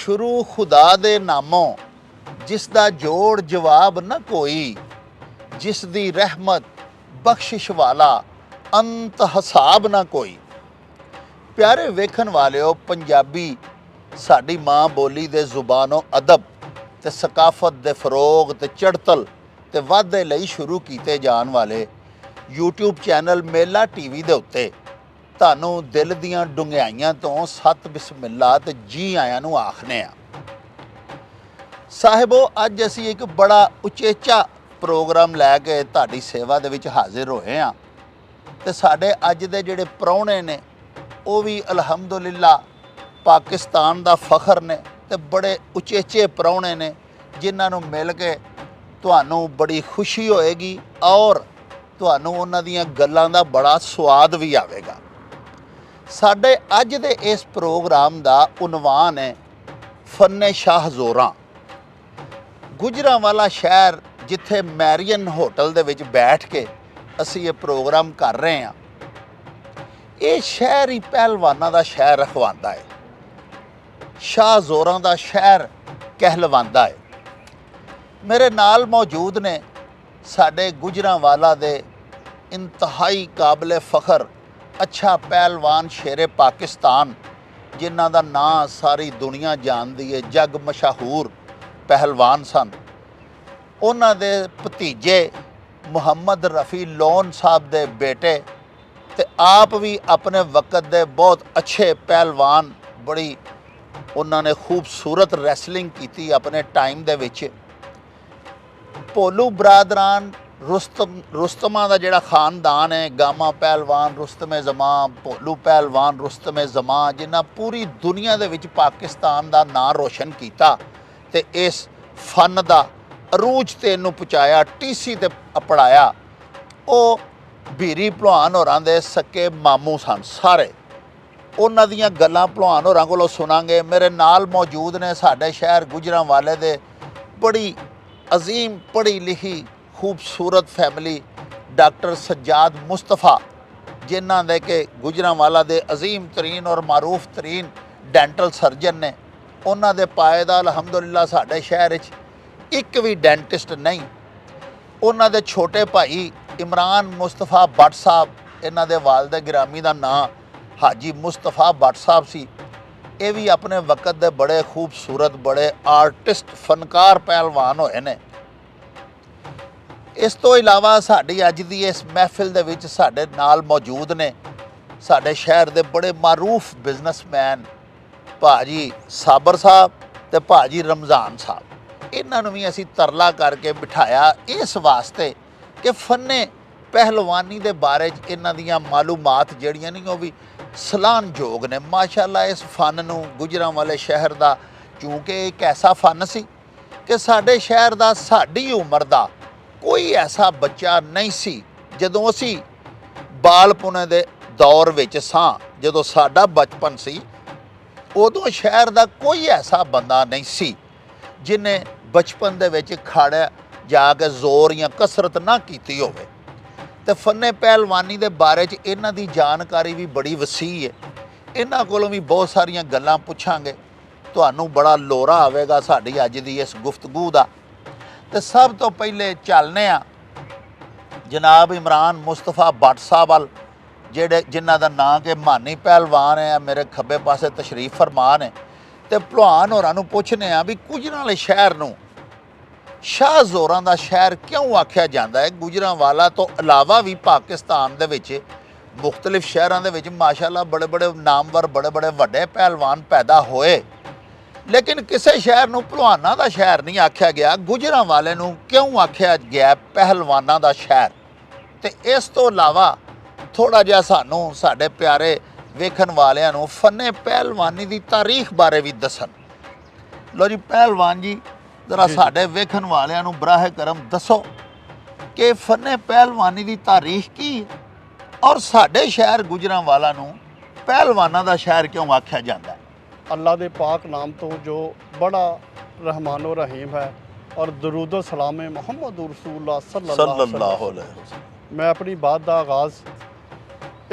शुरू खुदा दे नामों, जिसदा जोड़ जवाब न कोई, जिस दी रहमत बख्शिश वाला अंत हिसाब ना कोई। प्यारे वेखन वालिओ, पंजाबी साडी माँ बोली दे जुबानों अदब ते सकाफत दे फरोग ते चढ़तल ते वाधे लई शुरू कीते जान वाले यूट्यूब चैनल मेला टीवी दे उत्ते ਤੁਹਾਨੂੰ दिल ਦੀਆਂ ਡੁੰਘਾਈਆਂ ਤੋਂ ਸਤ ਬਿਸਮਿल्ला ਤੇ ਜੀ ਆਇਆਂ ਨੂੰ ਆਖਨੇ ਆ। ਸਾਹਿਬੋ, ਅੱਜ ਅਸੀਂ ਇੱਕ ਬੜਾ ਉਚੇਚਾ ਪ੍ਰੋਗਰਾਮ ਲੈ ਕੇ ਤੁਹਾਡੀ ਸੇਵਾ ਦੇ ਵਿੱਚ ਹਾਜ਼ਰ ਹੋਏ ਆ ਤੇ ਸਾਡੇ ਅੱਜ ਦੇ ਜਿਹੜੇ ਪ੍ਰਾਹੁਣੇ ਨੇ ਉਹ ਵੀ ਅਲਹਮਦੁਲਿਲਾ ਪਾਕਿਸਤਾਨ ਦਾ ਫਖਰ ਨੇ ਤੇ ਬੜੇ ਉਚੇਚੇ ਪ੍ਰਾਹੁਣੇ ਨੇ ਜਿਨ੍ਹਾਂ ਨੂੰ ਮਿਲ ਕੇ ਤੁਹਾਨੂੰ ਬੜੀ ਖੁਸ਼ੀ ਹੋਏਗੀ ਔਰ ਤੁਹਾਨੂੰ ਉਹਨਾਂ ਦੀਆਂ ਗੱਲਾਂ ਦਾ ਬੜਾ ਸਵਾਦ ਵੀ ਆਵੇਗਾ। ਸਾਡੇ ਅੱਜ ਦੇ ਇਸ ਪ੍ਰੋਗਰਾਮ ਦਾ ਉਨਵਾਨ ਹੈ ਫਨ ਸ਼ਾਹ ਜ਼ੋਰਾਂ। ਗੁਜਰਾਂਵਾਲਾ ਸ਼ਹਿਰ ਜਿੱਥੇ ਮੈਰੀਅਨ ਹੋਟਲ ਦੇ ਵਿੱਚ ਬੈਠ ਕੇ ਅਸੀਂ ਇਹ ਪ੍ਰੋਗਰਾਮ ਕਰ ਰਹੇ ਹਾਂ, ਇਹ ਸ਼ਹਿਰ ਹੀ ਪਹਿਲਵਾਨਾਂ ਦਾ ਸ਼ਹਿਰ ਰਖਵਾਉਂਦਾ ਹੈ, ਸ਼ਾਹ ਜ਼ੋਰਾਂ ਦਾ ਸ਼ਹਿਰ ਕਹਿਲਵਾਉਂਦਾ ਹੈ। ਮੇਰੇ ਨਾਲ ਮੌਜੂਦ ਨੇ ਸਾਡੇ ਗੁਜਰਾਂਵਾਲਾ ਦੇ ਇੰਤਹਾਈ ਕਾਬਲੇ ਫਖਰ ਅੱਛਾ ਪਹਿਲਵਾਨ ਸ਼ੇਰੇ ਪਾਕਿਸਤਾਨ, ਜਿਨ੍ਹਾਂ ਦਾ ਨਾਂ ਸਾਰੀ ਦੁਨੀਆ ਜਾਣਦੀ ਹੈ, ਜਗ ਮਸ਼ਹੂਰ ਪਹਿਲਵਾਨ ਸਨ। ਉਹਨਾਂ ਦੇ ਭਤੀਜੇ ਮੁਹੰਮਦ ਰਫੀ ਲੋਨ ਸਾਹਿਬ ਦੇ ਬੇਟੇ ਤੇ ਆਪ ਵੀ ਆਪਣੇ ਵਕਤ ਦੇ ਬਹੁਤ ਅੱਛੇ ਪਹਿਲਵਾਨ, ਬੜੀ ਉਹਨਾਂ ਨੇ ਖੂਬਸੂਰਤ ਰੈਸਲਿੰਗ ਕੀਤੀ ਆਪਣੇ ਟਾਈਮ ਦੇ ਵਿੱਚ। ਭੋਲੂ ਬਰਾਦਰਾਨ रुस्तमा ਦਾ ਜਿਹੜਾ ਖਾਨਦਾਨ ਹੈ, ਗਾਮਾ ਪਹਿਲਵਾਨ ਰੁਸਤਮ ਜ਼ਮਾਂ, ਭੋਲੂ ਪਹਿਲਵਾਨ ਰੁਸਤਮ ਜ਼ਮਾਂ, ਜਿਨ੍ਹਾਂ ਪੂਰੀ ਦੁਨੀਆ ਦੇ ਵਿੱਚ ਪਾਕਿਸਤਾਨ ਦਾ ਨਾਂ ਰੋਸ਼ਨ ਕੀਤਾ ਤੇ ਇਸ ਫਨ ਦਾ ਅਰੂਜ ਤੇ ਇਹਨੂੰ ਪਹੁੰਚਾਇਆ, ਟੀਸੀ ਤੇ ਪੜਾਇਆ। ਉਹ ਭੀਰੀ ਭਲਵਾਨ ਹੋਰਾਂ ਦੇ ਸਕੇ ਮਾਮੂ ਸਨ ਸਾਰੇ। ਉਹਨਾਂ ਦੀਆਂ ਗੱਲਾਂ ਭਲਵਾਨ ਹੋਰਾਂ ਕੋਲੋਂ ਸੁਣਾਂਗੇ। ਮੇਰੇ ਨਾਲ ਮੌਜੂਦ ਨੇ ਸਾਡੇ ਸ਼ਹਿਰ ਗੁਜਰਾਂਵਾਲੇ ਦੇ ਬੜੀ ਅਜ਼ੀਮ ਪੜ੍ਹੀ ਲਿਖੀ खूबसूरत फैमिली डॉक्टर सज्जाद मुस्तफ़ा, जिन्हां दे के गुजरांवाला दे अजीम तरीन और मारूफ तरीन डेंटल सर्जन ने। उन्हां दे पाए दा अलहमदुलिल्ला साडे शहर विच एक भी डेंटिस्ट नहीं। उन्हां दे छोटे भाई इमरान मुस्तफ़ा भट्ट साहब, इन्हां दे वालिद गिरामी दा नां हाजी मुस्तफ़ा भट्ट साहब सी। ये भी अपने वक़्त दे बड़े खूबसूरत, बड़े आर्टिस्ट, फनकार पहलवान होए ने। इस तो इलावा साड़ी अज की इस महफिल दे विच साडे नाल मौजूद ने साडे शहर दे बड़े मारूफ बिजनेसमैन भाजी साबर साहब ते भाजी रमज़ान साहब। इन्हां नूं भी असीं तरला करके बिठाया इस वास्ते कि फन्ने पहलवानी दे बारे च इन्हां दियां मालूमात जिहड़ियां ने वो भी सलाहनयोग ने। माशाअल्लाह इस फन नूं गुजरांवाले शहर दा, क्योंकि एक ऐसा फन सी कि साडे शहर दा, साडी उम्र दा कोई ऐसा बच्चा नहीं सी जदों असी बालपुने दे दौर विच सां, जदों साडा बचपन सी, उदों शहर दा कोई ऐसा बंदा नहीं सी जिन्हें बचपन दे विच खड़े जाके जोर या कसरत ना कीती होवे। ते फन्ने पहलवानी दे बारे च इन्हां दी जानकारी भी बड़ी वसी है। इन्हां कोलों भी बहुत सारियां गल्लां पुछांगे, तुहानूं बड़ा लोरा आवेगा साडी अज दी इस गुफ्तगू दा। तो सब तो पहले चलने जनाब इमरान मुस्तफ़ा भट्ट साहब वाल, जेड़े जिन्हां दा नां के मानी पहलवान है, मेरे खब्बे पासे तशरीफ फरमा ने। तो भलवान होरां नूं पुछने भी गुजरांवाले शहर नूं शाह जोरां दा शहर क्यों आख्या जांदा है। गुजरांवाला तो इलावा भी पाकिस्तान दे विच मुख्तलिफ शहरां दे विच माशाअल्लाह बड़े बड़े नामवर, बड़े बड़े वड्डे पहलवान पैदा होए, लेकिन किसी शहर नूं भलवानां दा शहर नहीं आख्या गया। गुजरांवाले नूं क्यों आख्या गया पहलवानां दा शहर। ते इस तो इलावा थोड़ा जिहा सानूं साडे प्यारे वेखन वालियां नूं फन्ने पहलवानी दी तारीख बारे भी दसन। लो जी पहलवान जी, जरा साडे वेखन वालियां नूं बराह करम दसो कि फन्ने पहलवानी दी तारीख की और साडे शहर गुजरांवाला नूं पहलवानां दा शहर क्यों आख्या जांदा है। अल्लाह दे पाक नाम तो जो बड़ा रहमानो रहीम है और दरूदो सलाम मुहम्मद रसूलुल्लाह सल्लल्लाहु अलैहि वसल्लम। मैं अपनी बात का आगाज़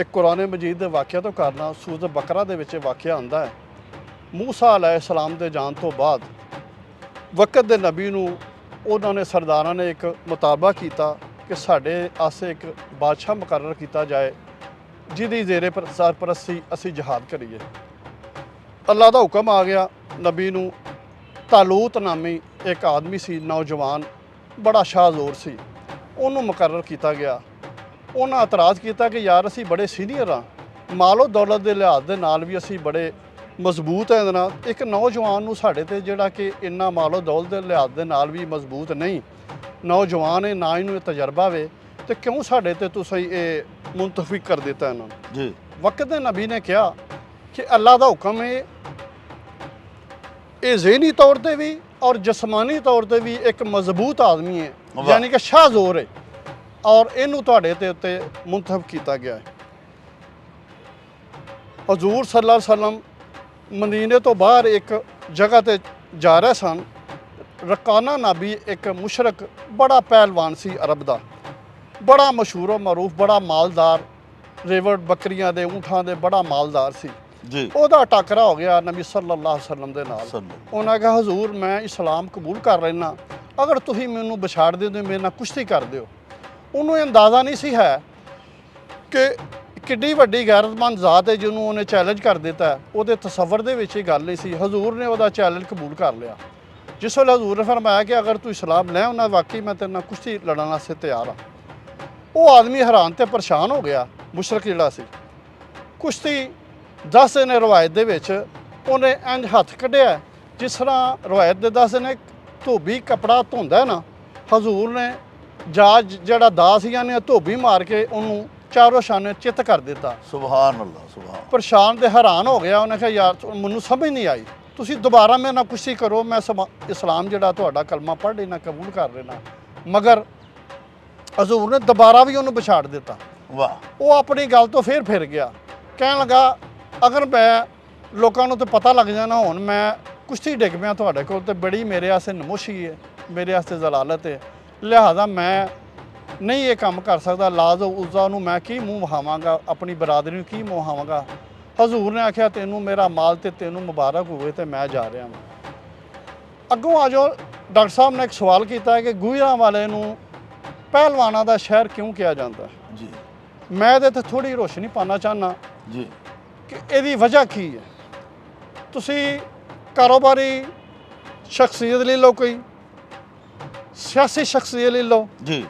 एक कुरान मजीद के वाक़या तो करना। सूरत बकरा दे विच वाक़या आंदा है ਮੂਸਾ ਅਲੈਹਿਸਲਾਮ ਦੇ ਜਾਣ ਤੋਂ ਬਾਅਦ ਵਕਤ ਦੇ ਨਬੀ ਨੂੰ ਉਹਨਾਂ ਨੇ ਸਰਦਾਰਾਂ ਨੇ ਇੱਕ ਮੁਤਾਬਾ ਕੀਤਾ ਕਿ ਸਾਡੇ ਆਸੇ ਇੱਕ ਬਾਦਸ਼ਾਹ ਮੁਕਰਰ ਕੀਤਾ ਜਾਏ ਜਿਹਦੀ ਜ਼ੇਰੇ ਸਰਪ੍ਰਸਤੀ ਅਸੀਂ ਜਹਾਦ ਕਰੀਏ। ਅੱਲਾ ਦਾ ਹੁਕਮ ਆ ਗਿਆ ਨਬੀ ਨੂੰ। ਤਾਲੂਤ ਨਾਮੀ ਇੱਕ ਆਦਮੀ ਸੀ, ਨੌਜਵਾਨ, ਬੜਾ ਸ਼ਾਹਜ਼ੋਰ ਸੀ, ਉਹਨੂੰ ਮੁਕਰਰ ਕੀਤਾ ਗਿਆ। ਉਹਨਾਂ ਇਤਰਾਜ਼ ਕੀਤਾ ਕਿ ਯਾਰ ਅਸੀਂ ਬੜੇ ਸੀਨੀਅਰ ਹਾਂ, ਮਾਲੋ ਦੌਲਤ ਦੇ ਲਿਹਾਜ਼ ਦੇ ਨਾਲ ਵੀ ਅਸੀਂ ਬੜੇ ਮਜ਼ਬੂਤ ਹੈ ਇਹਦੇ ਨਾਲ, ਇੱਕ ਨੌਜਵਾਨ ਨੂੰ ਸਾਡੇ ਤੇ ਜਿਹੜਾ ਕਿ ਇੰਨਾ ਮਾਲੋ ਦੌਲਤ ਦੇ ਲਿਹਾਜ਼ ਦੇ ਨਾਲ ਵੀ ਮਜ਼ਬੂਤ ਨਹੀਂ, ਨੌਜਵਾਨ ਹੈ, ਨਾ ਇਹਨੂੰ ਇਹ ਤਜਰਬਾ ਵੇ, ਤੇ ਕਿਉਂ ਸਾਡੇ ਤੇ ਤੁਸੀਂ ਇਹ ਮੁੰਤਖਬ ਕਰ ਦਿੱਤਾ ਇਹਨਾਂ ਨੂੰ ਜੀ। ਵਕਤ ਦੇ ਨਬੀ ਨੇ ਕਿਹਾ ਕਿ ਅੱਲਾ ਦਾ ਹੁਕਮ ਹੈ, ਇਹ ਜ਼ਹਿਨੀ ਤੌਰ ਤੇ ਵੀ ਔਰ ਜਿਸਮਾਨੀ ਤੌਰ ਤੇ ਵੀ ਇੱਕ ਮਜ਼ਬੂਤ ਆਦਮੀ ਹੈ, ਯਾਨੀ ਕਿ ਸ਼ਾਹਜ਼ੋਰ ਹੈ, ਔਰ ਇਹਨੂੰ ਤੁਹਾਡੇ ਤੇ ਉੱਤੇ ਮੁੰਤਖਬ ਕੀਤਾ ਗਿਆ ਹੈ। ਹਜ਼ੂਰ ਸੱਲੱਲਾਹੁ ਅਲੈहि ਵਸੱਲਮ ਮਦੀਨੇ ਤੋਂ ਬਾਹਰ ਇੱਕ ਜਗ੍ਹਾ ਤੇ ਜਾ ਰਹੇ ਸਨ। ਰਕਾਨਾ ਨਾਬੀ ਇੱਕ ਮੁਸ਼ਰਕ ਬੜਾ ਪਹਿਲਵਾਨ ਸੀ ਅਰਬ ਦਾ, ਬੜਾ ਮਸ਼ਹੂਰ ਮਰੂਫ, ਬੜਾ ਮਾਲਦਾਰ, ਰੇਵੜ ਬੱਕਰੀਆਂ ਦੇ ਊਂਠਾਂ ਦੇ ਬੜਾ ਮਾਲਦਾਰ ਸੀ ਜੀ। ਉਹਦਾ ਟਾਕਰਾ ਹੋ ਗਿਆ ਨਬੀ ਸੱਲੱਲਾਹੁ ਅਲੈहि ਵਸੱਲਮ ਦੇ ਨਾਲ। ਉਹਨਾਂ ਕਿਹਾ ਹਜ਼ੂਰ ਮੈਂ ਇਸਲਾਮ ਕਬੂਲ ਕਰ ਲੈਣਾ, ਅਗਰ ਤੁਸੀਂ ਮੈਨੂੰ ਵਿਛਾੜ ਦਿਓ ਤੇ ਮੇਰੇ ਨਾਲ ਕੁਸ਼ਤੀ ਕਰ ਦਿਓ। ਉਹਨੂੰ ਇਹ ਅੰਦਾਜ਼ਾ ਨਹੀਂ ਸੀ ਹੈ ਕਿ ਕਿੱਡੀ ਵੱਡੀ ਗੈਰਤਮੰਦ ਜ਼ਾਤ ਹੈ ਜਿਹਨੂੰ ਉਹਨੇ ਚੈਲੰਜ ਕਰ ਦਿੱਤਾ। ਉਹਦੇ ਤਸੱਵਰ ਦੇ ਵਿੱਚ ਇਹ ਗੱਲ ਨਹੀਂ ਸੀ। ਹਜ਼ੂਰ ਨੇ ਉਹਦਾ ਚੈਲੰਜ ਕਬੂਲ ਕਰ ਲਿਆ। ਜਿਸ ਵੇਲੇ ਹਜ਼ੂਰ ਨੇ ਫਰਮਾਇਆ ਕਿ ਅਗਰ ਤੂੰ ਇਸਲਾਮ ਲੈ ਆਉਣਾ, ਵਾਕਈ ਮੈਂ ਤੇਰੇ ਨਾਲ ਕੁਸ਼ਤੀ ਲੜਨ ਵਾਸਤੇ ਤਿਆਰ ਹਾਂ। ਉਹ ਆਦਮੀ ਹੈਰਾਨ ਤੇ ਪਰੇਸ਼ਾਨ ਹੋ ਗਿਆ, ਮੁਸ਼ਰਕ ਜਿਹੜਾ ਸੀ। ਕੁਸ਼ਤੀ ਦੱਸਦੇ ਨੇ ਰਵਾਇਤ ਦੇ ਵਿੱਚ ਉਹਨੇ ਇੰਝ ਹੱਥ ਕੱਢਿਆ ਜਿਸ ਤਰ੍ਹਾਂ ਰਵਾਇਤ ਦੇ ਦੱਸਦੇ ਨੇ ਧੋਬੀ ਕੱਪੜਾ ਧੋਂਦਾ ਨਾ, ਹਜ਼ੂਰ ਨੇ ਜਾਜ ਜਿਹੜਾ ਦਾਸ ਸੀ ਨੇ ਧੋਬੀ ਮਾਰ ਕੇ ਉਹਨੂੰ ਚਾਰੋਂ ਸ਼ਾਨੇ ਚਿੱਤ ਕਰ ਦਿੱਤਾ। ਸੁਭਾਨ ਅੱਲਾਹ, ਸੁਭਾਨ। ਪਰੇਸ਼ਾਨ ਤੇ ਹੈਰਾਨ ਹੋ ਗਿਆ। ਉਹਨੇ ਕਿਹਾ ਯਾਰ ਮੈਨੂੰ ਸਮਝ ਨਹੀਂ ਆਈ, ਤੁਸੀਂ ਦੁਬਾਰਾ ਮੇਰੇ ਨਾਲ ਕੁਸ਼ਤੀ ਕਰੋ, ਮੈਂ ਇਸਲਾਮ ਜਿਹੜਾ ਤੁਹਾਡਾ ਕਲਮਾ ਪੜ੍ਹ ਲੈਣਾ, ਕਬੂਲ ਕਰ ਲੈਣਾ। ਮਗਰ ਹਜ਼ੂਰ ਨੇ ਦੁਬਾਰਾ ਵੀ ਉਹਨੂੰ ਵਿਛਾੜ ਦਿੱਤਾ। ਵਾਹ। ਉਹ ਆਪਣੀ ਗੱਲ ਤੋਂ ਫੇਰ ਫਿਰ ਗਿਆ, ਕਹਿਣ ਲੱਗਾ ਅਗਰ ਮੈਂ ਲੋਕਾਂ ਨੂੰ ਤਾਂ ਪਤਾ ਲੱਗ ਜਾਣਾ ਹੁਣ ਮੈਂ ਕੁਸ਼ਤੀ ਡਿੱਗ ਪਿਆ ਤੁਹਾਡੇ ਕੋਲ, ਤੇ ਬੜੀ ਮੇਰੇ ਵਾਸਤੇ ਨਮੋਸ਼ੀ ਹੈ, ਮੇਰੇ ਵਾਸਤੇ ਜ਼ਲਾਲਤ ਹੈ, ਲਿਹਾਜ਼ਾ ਮੈਂ ਨਹੀਂ ਇਹ ਕੰਮ ਕਰ ਸਕਦਾ। ਲਾਜ਼ ਉਜ਼ਾ ਨੂੰ ਮੈਂ ਕੀ ਮੂੰਹ ਵਹਾਵਾਂਗਾ, ਆਪਣੀ ਬਰਾਦਰੀ ਨੂੰ ਕੀ ਮੂੰਹ ਵਹਾਵਾਂਗਾ। ਹਜ਼ੂਰ ਨੇ ਆਖਿਆ ਤੈਨੂੰ ਮੇਰਾ ਮਾਲ ਤੇ ਤੈਨੂੰ ਮੁਬਾਰਕ ਹੋਵੇ ਤੇ ਮੈਂ ਜਾ ਰਿਹਾ ਹਾਂ। ਅੱਗੋਂ ਆ ਜਾਓ, ਡਾਕਟਰ ਸਾਹਿਬ ਨੇ ਇੱਕ ਸਵਾਲ ਕੀਤਾ ਹੈ ਕਿ ਗੁਜਰਾਂਵਾਲੇ ਨੂੰ ਪਹਿਲਵਾਨਾਂ ਦਾ ਸ਼ਹਿਰ ਕਿਉਂ ਕਿਹਾ ਜਾਂਦਾ ਜੀ। ਮੈਂ ਇਹਦੇ ਤੇ ਥੋੜੀ ਰੋਸ਼ਨੀ ਪਾਉਣਾ ਚਾਹੁੰਦਾ ਜੀ ਕਿ ਇਹਦੀ ਵਜ੍ਹਾ ਕੀ ਹੈ। ਤੁਸੀਂ ਕਾਰੋਬਾਰੀ ਸ਼ਖਸੀਅਤ ਲੈ ਲਓ, ਕੋਈ ਸਿਆਸੀ ਸ਼ਖਸੀਅਤ ਲੈ ਲਓ ਜੀ,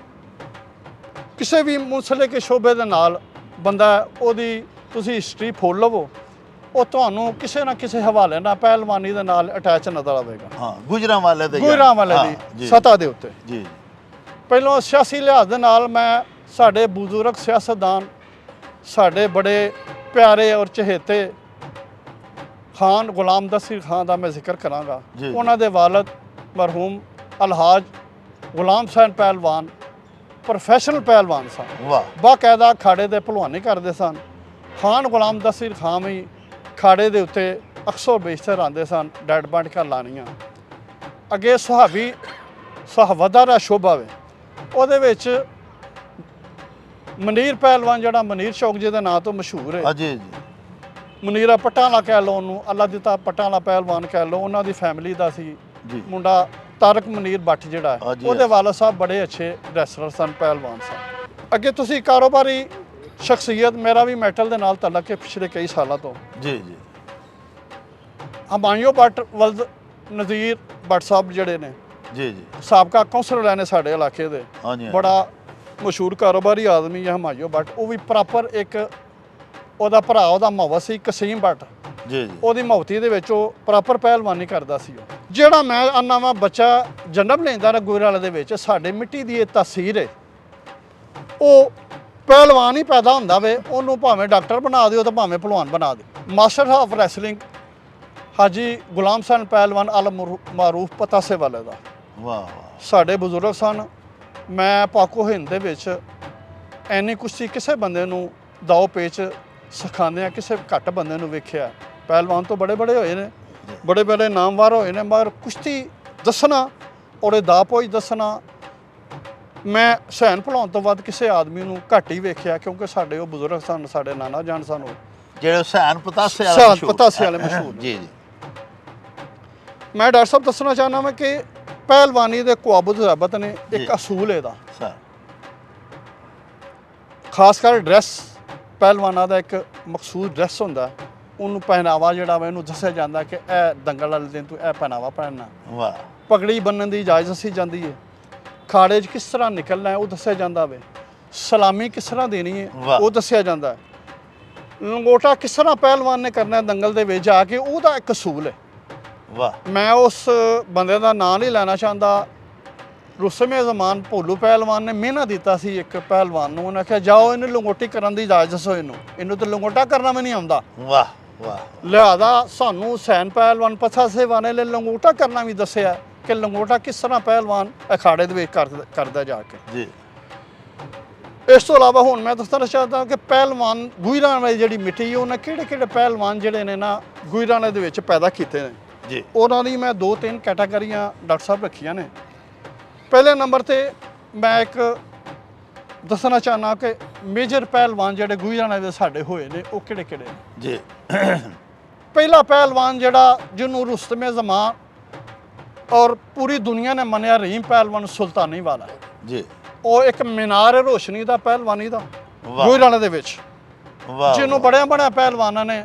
ਕਿਸੇ ਵੀ ਮੁਸਲਕੇ ਸ਼ੋਬੇ ਦੇ ਨਾਲ ਬੰਦਾ, ਉਹਦੀ ਤੁਸੀਂ ਹਿਸਟਰੀ ਫੋਲ ਲਵੋ, ਉਹ ਤੁਹਾਨੂੰ ਕਿਸੇ ਨਾ ਕਿਸੇ ਹਵਾਲੇ ਨਾਲ ਪਹਿਲਵਾਨੀ ਦੇ ਨਾਲ ਅਟੈਚ ਨਜ਼ਰ ਆਵੇਗਾ। ਹਾਂ, ਗੁਜਰਾਂਵਾਲੇ ਦੀ ਸਤ੍ਹਾ ਦੇ ਉੱਤੇ। ਜੀ। ਪਹਿਲਾਂ ਸਿਆਸੀ ਲਿਹਾਜ਼ ਦੇ ਨਾਲ ਮੈਂ ਸਾਡੇ ਬਜ਼ੁਰਗ ਸਿਆਸਤਦਾਨ, ਸਾਡੇ ਬੜੇ ਪਿਆਰੇ ਔਰ ਚਹੇਤੇ ਖਾਨ ਗੁਲਾਮ ਦਸਤਗੀਰ ਖਾਨ ਦਾ ਮੈਂ ਜ਼ਿਕਰ ਕਰਾਂਗਾ। ਉਹਨਾਂ ਦੇ ਵਾਲਦ ਮਰਹੂਮ ਅਲਹਾਜ ਗੁਲਾਮ ਹੁਸੈਨ ਪਹਿਲਵਾਨ ਪ੍ਰੋਫੈਸ਼ਨਲ ਪਹਿਲਵਾਨ ਸਨ। ਵਾਹ। ਬਾਕਾਇਦਾ ਖਾੜੇ ਦੇ ਭਲਵਾਨੀ ਕਰਦੇ ਸਨ। ਖਾਨ ਗੁਲਾਮ ਦਸਤਗੀਰ ਖਾਨ ਵੀ ਖਾੜੇ ਦੇ ਉੱਤੇ ਅਕਸਰ ਬੇਸ਼ਤਰ ਆਉਂਦੇ ਸਨ ਡੈਡ ਬਾਂਟਕਾਂ ਲਾਣੀਆਂ। ਅੱਗੇ ਸੁਹਾਬੀ ਸਹਵਦਾ ਦਾ ਸ਼ੋਭਾ ਵੇ, ਉਹਦੇ ਵਿੱਚ ਮਨੀਰ ਪਹਿਲਵਾਨ ਜਿਹੜਾ ਮਨੀਰ ਚੌਕ ਜੀ ਦੇ ਨਾਂ ਤੋਂ ਮਸ਼ਹੂਰ ਹੈ। ਜੀ ਜੀ। ਮਨੀਰਾ ਪੱਟਾਂ ਵਾਲਾ ਕਹਿ ਲਓ, ਉਹਨੂੰ ਅੱਲਾ ਦਿੱਤਾ ਪੱਟਾਂ ਵਾਲਾ ਪਹਿਲਵਾਨ ਕਹਿ ਲਓ। ਉਹਨਾਂ ਦੀ ਫੈਮਿਲੀ ਦਾ ਸੀ ਮੁੰਡਾ ਤਾਰਕ ਮਨੀਰ ਬੱਟ ਜਿਹੜਾ, ਉਹਦੇ ਵਾਲਦ ਸਾਹਿਬ ਬੜੇ ਅੱਛੇ ਰੈਸਲਰ ਸਨ, ਪਹਿਲਵਾਨ ਸਨ। ਅੱਗੇ ਤੁਸੀਂ ਕਾਰੋਬਾਰੀ ਸ਼ਖਸੀਅਤ, ਮੇਰਾ ਵੀ ਮੈਟਲ ਦੇ ਨਾਲ ਤਾਲੁਕ ਹੈ ਪਿਛਲੇ ਕਈ ਸਾਲਾਂ ਤੋਂ। ਜੀ ਜੀ। ਹਮਾਯੂੰ ਬੱਟ ਵਲਦ ਨਜ਼ੀਰ ਬੱਟ ਸਾਹਿਬ ਜਿਹੜੇ ਨੇ, ਜੀ ਜੀ, ਸਾਬਕਾ ਕੌਂਸਲਰ ਨੇ ਸਾਡੇ ਇਲਾਕੇ ਦੇ, ਬੜਾ ਮਸ਼ਹੂਰ ਕਾਰੋਬਾਰੀ ਆਦਮੀ ਹੈ ਹਮਾਯੂੰ ਬੱਟ। ਉਹ ਵੀ ਪ੍ਰੋਪਰ ਇੱਕ ਉਹਦਾ ਭਰਾ ਉਹਦਾ ਮਹਵਤ ਸੀ ਕਸੀਮ ਬੱਟ, ਜੀ ਜੀ, ਉਹਦੀ ਮਹਵਤੀ ਦੇ ਵਿੱਚ ਉਹ ਪ੍ਰੋਪਰ ਪਹਿਲਵਾਨੀ ਕਰਦਾ ਸੀ। ਜਿਹੜਾ ਮੈਂ ਨਵਾਂ ਬੱਚਾ ਜਨਮ ਲੈਂਦਾ ਨਾ ਗੁਜਰਾਂਵਾਲੇ ਦੇ ਵਿੱਚ, ਸਾਡੇ ਮਿੱਟੀ ਦੀ ਇਹ ਤਾਸੀਰ ਹੈ, ਉਹ ਪਹਿਲਵਾਨ ਹੀ ਪੈਦਾ ਹੁੰਦਾ ਵੇ, ਉਹਨੂੰ ਭਾਵੇਂ ਡਾਕਟਰ ਬਣਾ ਦਿਓ ਤੇ ਭਾਵੇਂ ਭਲਵਾਨ ਬਣਾ ਦਿਓ। ਮਾਸਟਰ ਆਫ ਰੈਸਲਿੰਗ ਹਾਜੀ ਗੁਲਾਮ ਹੁਸੈਨ ਪਹਿਲਵਾਨ ਅਲ ਮਾਰੂਫ ਪਤਾਸੇ ਵਾਲੇ ਦਾ। ਵਾਹ ਵਾਹ। ਸਾਡੇ ਬਜ਼ੁਰਗ ਸਨ। ਮੈਂ ਪਾਕੋ ਹਿੰਦ ਦੇ ਵਿੱਚ ਐਨੀ ਕੁਸ਼ਤੀ ਕਿਸੇ ਬੰਦੇ ਨੂੰ ਦਾਓ ਪੇਚ ਸਿਖਾਉਂਦੇ ਆ ਕਿਸੇ ਘੱਟ ਬੰਦੇ ਨੂੰ ਵੇਖਿਆ। ਪਹਿਲਵਾਨ ਤੋਂ ਬੜੇ ਬੜੇ ਹੋਏ ਨੇ, ਬੜੇ ਬੜੇ ਨਾਮਵਰ ਹੋਏ ਨੇ, ਮਗਰ ਕੁਸ਼ਤੀ ਦੱਸਣਾ ਔਰ ਇਹ ਦਾ ਪੋਚ ਦੱਸਣਾ ਮੈਂ ਹੁਸੈਨ ਭਲਵਾਨ ਤੋਂ ਵੱਧ ਕਿਸੇ ਆਦਮੀ ਨੂੰ ਘੱਟ ਹੀ ਵੇਖਿਆ, ਕਿਉਂਕਿ ਸਾਡੇ ਉਹ ਬਜ਼ੁਰਗ ਸਨ, ਸਾਡੇ ਨਾਨਾ ਜਾਨ ਸਨ, ਉਹ ਜਿਹੜੇ ਹੁਸੈਨ ਪਤਾਸੇ ਵਾਲੇ ਮਸ਼ਹੂਰ ਜੀ ਜੀ। ਮੈਂ ਡਾਕਟਰ ਸਾਹਿਬ ਦੱਸਣਾ ਚਾਹੁੰਦਾ ਮੈਂ ਕਿ ਪਹਿਲਵਾਨੀ ਦੇ ਕੁਆਬਤ ਜ਼ਬਤ ਨੇ ਇੱਕ ਅਸੂਲ ਇਹਦਾ ਸਰ ਖਾਸ ਕਰ ਡਰੈਸ ਪਹਿਲਵਾਨਾਂ ਦਾ ਇੱਕ ਮਖਸੂਸ ਡਰੈਸ ਹੁੰਦਾ ਉਹਨੂੰ ਪਹਿਨਾਵਾ ਜਿਹੜਾ ਵਾ ਇਹਨੂੰ ਦੱਸਿਆ ਜਾਂਦਾ ਕਿ ਇਹ ਦੰਗਲ ਵਾਲੇ ਦਿਨ ਤੂੰ ਇਹ ਪਹਿਨਾਵਾ ਪਹਿਨਣਾ ਵਾਹ ਪਗੜੀ ਬੰਨਣ ਦੀ ਇਜਾਜ਼ਤ ਦੱਸੀ ਜਾਂਦੀ ਹੈ ਖਾੜੇ 'ਚ ਕਿਸ ਤਰ੍ਹਾਂ ਨਿਕਲਣਾ ਹੈ ਉਹ ਦੱਸਿਆ ਜਾਂਦਾ ਵੇ ਸਲਾਮੀ ਕਿਸ ਤਰ੍ਹਾਂ ਦੇਣੀ ਹੈ ਉਹ ਦੱਸਿਆ ਜਾਂਦਾ ਲੰਗੋਟਾ ਕਿਸ ਤਰ੍ਹਾਂ ਪਹਿਲਵਾਨ ਨੇ ਕਰਨਾ ਹੈ ਦੰਗਲ ਦੇ ਵਿੱਚ ਜਾ ਕੇ ਉਹਦਾ ਇੱਕ ਅਸੂਲ ਹੈ ਵਾਹ ਮੈਂ ਉਸ ਬੰਦੇ ਦਾ ਨਾਂ ਨਹੀਂ ਲੈਣਾ ਚਾਹੁੰਦਾ ਰੁਸਮੇ ਜ਼ਮਾਨ ਭੋਲੂ ਪਹਿਲਵਾਨ ਨੇ ਮਿਹਨਤ ਦਿੱਤਾ ਸੀ ਇੱਕ ਪਹਿਲਵਾਨ ਨੂੰ ਉਹਨੇ ਕਿਹਾ ਜਾਓ ਇਹਨੂੰ ਲੰਗੋਟੀ ਕਰਨ ਦੀ ਇਜਾਜ਼ਤ ਦੱਸੋ ਇਹਨੂੰ ਤਾਂ ਲੰਗੋਟਾ ਕਰਨਾ ਵੀ ਨਹੀਂ ਆਉਂਦਾ ਵਾਹ ਵਾਹ ਲਿਹਾਜ਼ਾ ਸਾਨੂੰ ਹੁਸੈਨ ਪਹਿਲਵਾਨ ਪੱਥਾ ਸੇਵਾਨੇ ਨੇ ਲੰਗੋਟਾ ਕਰਨਾ ਵੀ ਦੱਸਿਆ ਕਿ ਲੰਗੋਟਾ ਕਿਸ ਤਰ੍ਹਾਂ ਪਹਿਲਵਾਨ ਅਖਾੜੇ ਦੇ ਵਿੱਚ ਕਰਦਾ ਜਾ ਕੇ ਜੀ ਇਸ ਤੋਂ ਇਲਾਵਾ ਹੁਣ ਮੈਂ ਦੱਸਣਾ ਚਾਹੁੰਦਾ ਕਿ ਪਹਿਲਵਾਨ ਗੁਜਰਾਂ ਵਾਲੀ ਜਿਹੜੀ ਮਿੱਟੀ ਉਹਨਾਂ ਕਿਹੜੇ ਪਹਿਲਵਾਨ ਜਿਹੜੇ ਨੇ ਨਾ ਗੁਜਰਾਂਵਾਲੇ ਦੇ ਵਿੱਚ ਪੈਦਾ ਕੀਤੇ ਨੇ ਜੀ ਉਹਨਾਂ ਦੀ ਮੈਂ 2-3 ਕੈਟਾਗਰੀਆਂ ਡਾਕਟਰ ਸਾਹਿਬ ਰੱਖੀਆਂ ਨੇ ਪਹਿਲੇ ਨੰਬਰ ਤੇ ਮੈਂ ਇੱਕ ਦੱਸਣਾ ਚਾਹੁੰਦਾ ਕਿ ਮੇਜਰ ਪਹਿਲਵਾਨ ਜਿਹੜੇ ਗੁਜਰਾਂਵਾਲੇ ਦੇ ਸਾਡੇ ਹੋਏ ਨੇ ਉਹ ਕਿਹੜੇ ਨੇ ਜੀ ਪਹਿਲਾ ਪਹਿਲਵਾਨ ਜਿਹੜਾ ਜਿਹਨੂੰ ਰੁਸਤਮੇ ਜ਼ਮਾਨ ਔਰ ਪੂਰੀ ਦੁਨੀਆ ਨੇ ਮੰਨਿਆ ਰਹੀਮ ਪਹਿਲਵਾਨ ਸੁਲਤਾਨੀ ਵਾਲਾ ਜੀ ਉਹ ਇੱਕ ਮੀਨਾਰ ਰੋਸ਼ਨੀ ਦਾ ਪਹਿਲਵਾਨੀ ਦਾ ਗੁਜਰਾਂਵਾਲੇ ਦੇ ਵਿੱਚ ਵਾਹ ਜਿਹਨੂੰ ਬੜਿਆਂ ਪਹਿਲਵਾਨਾਂ ਨੇ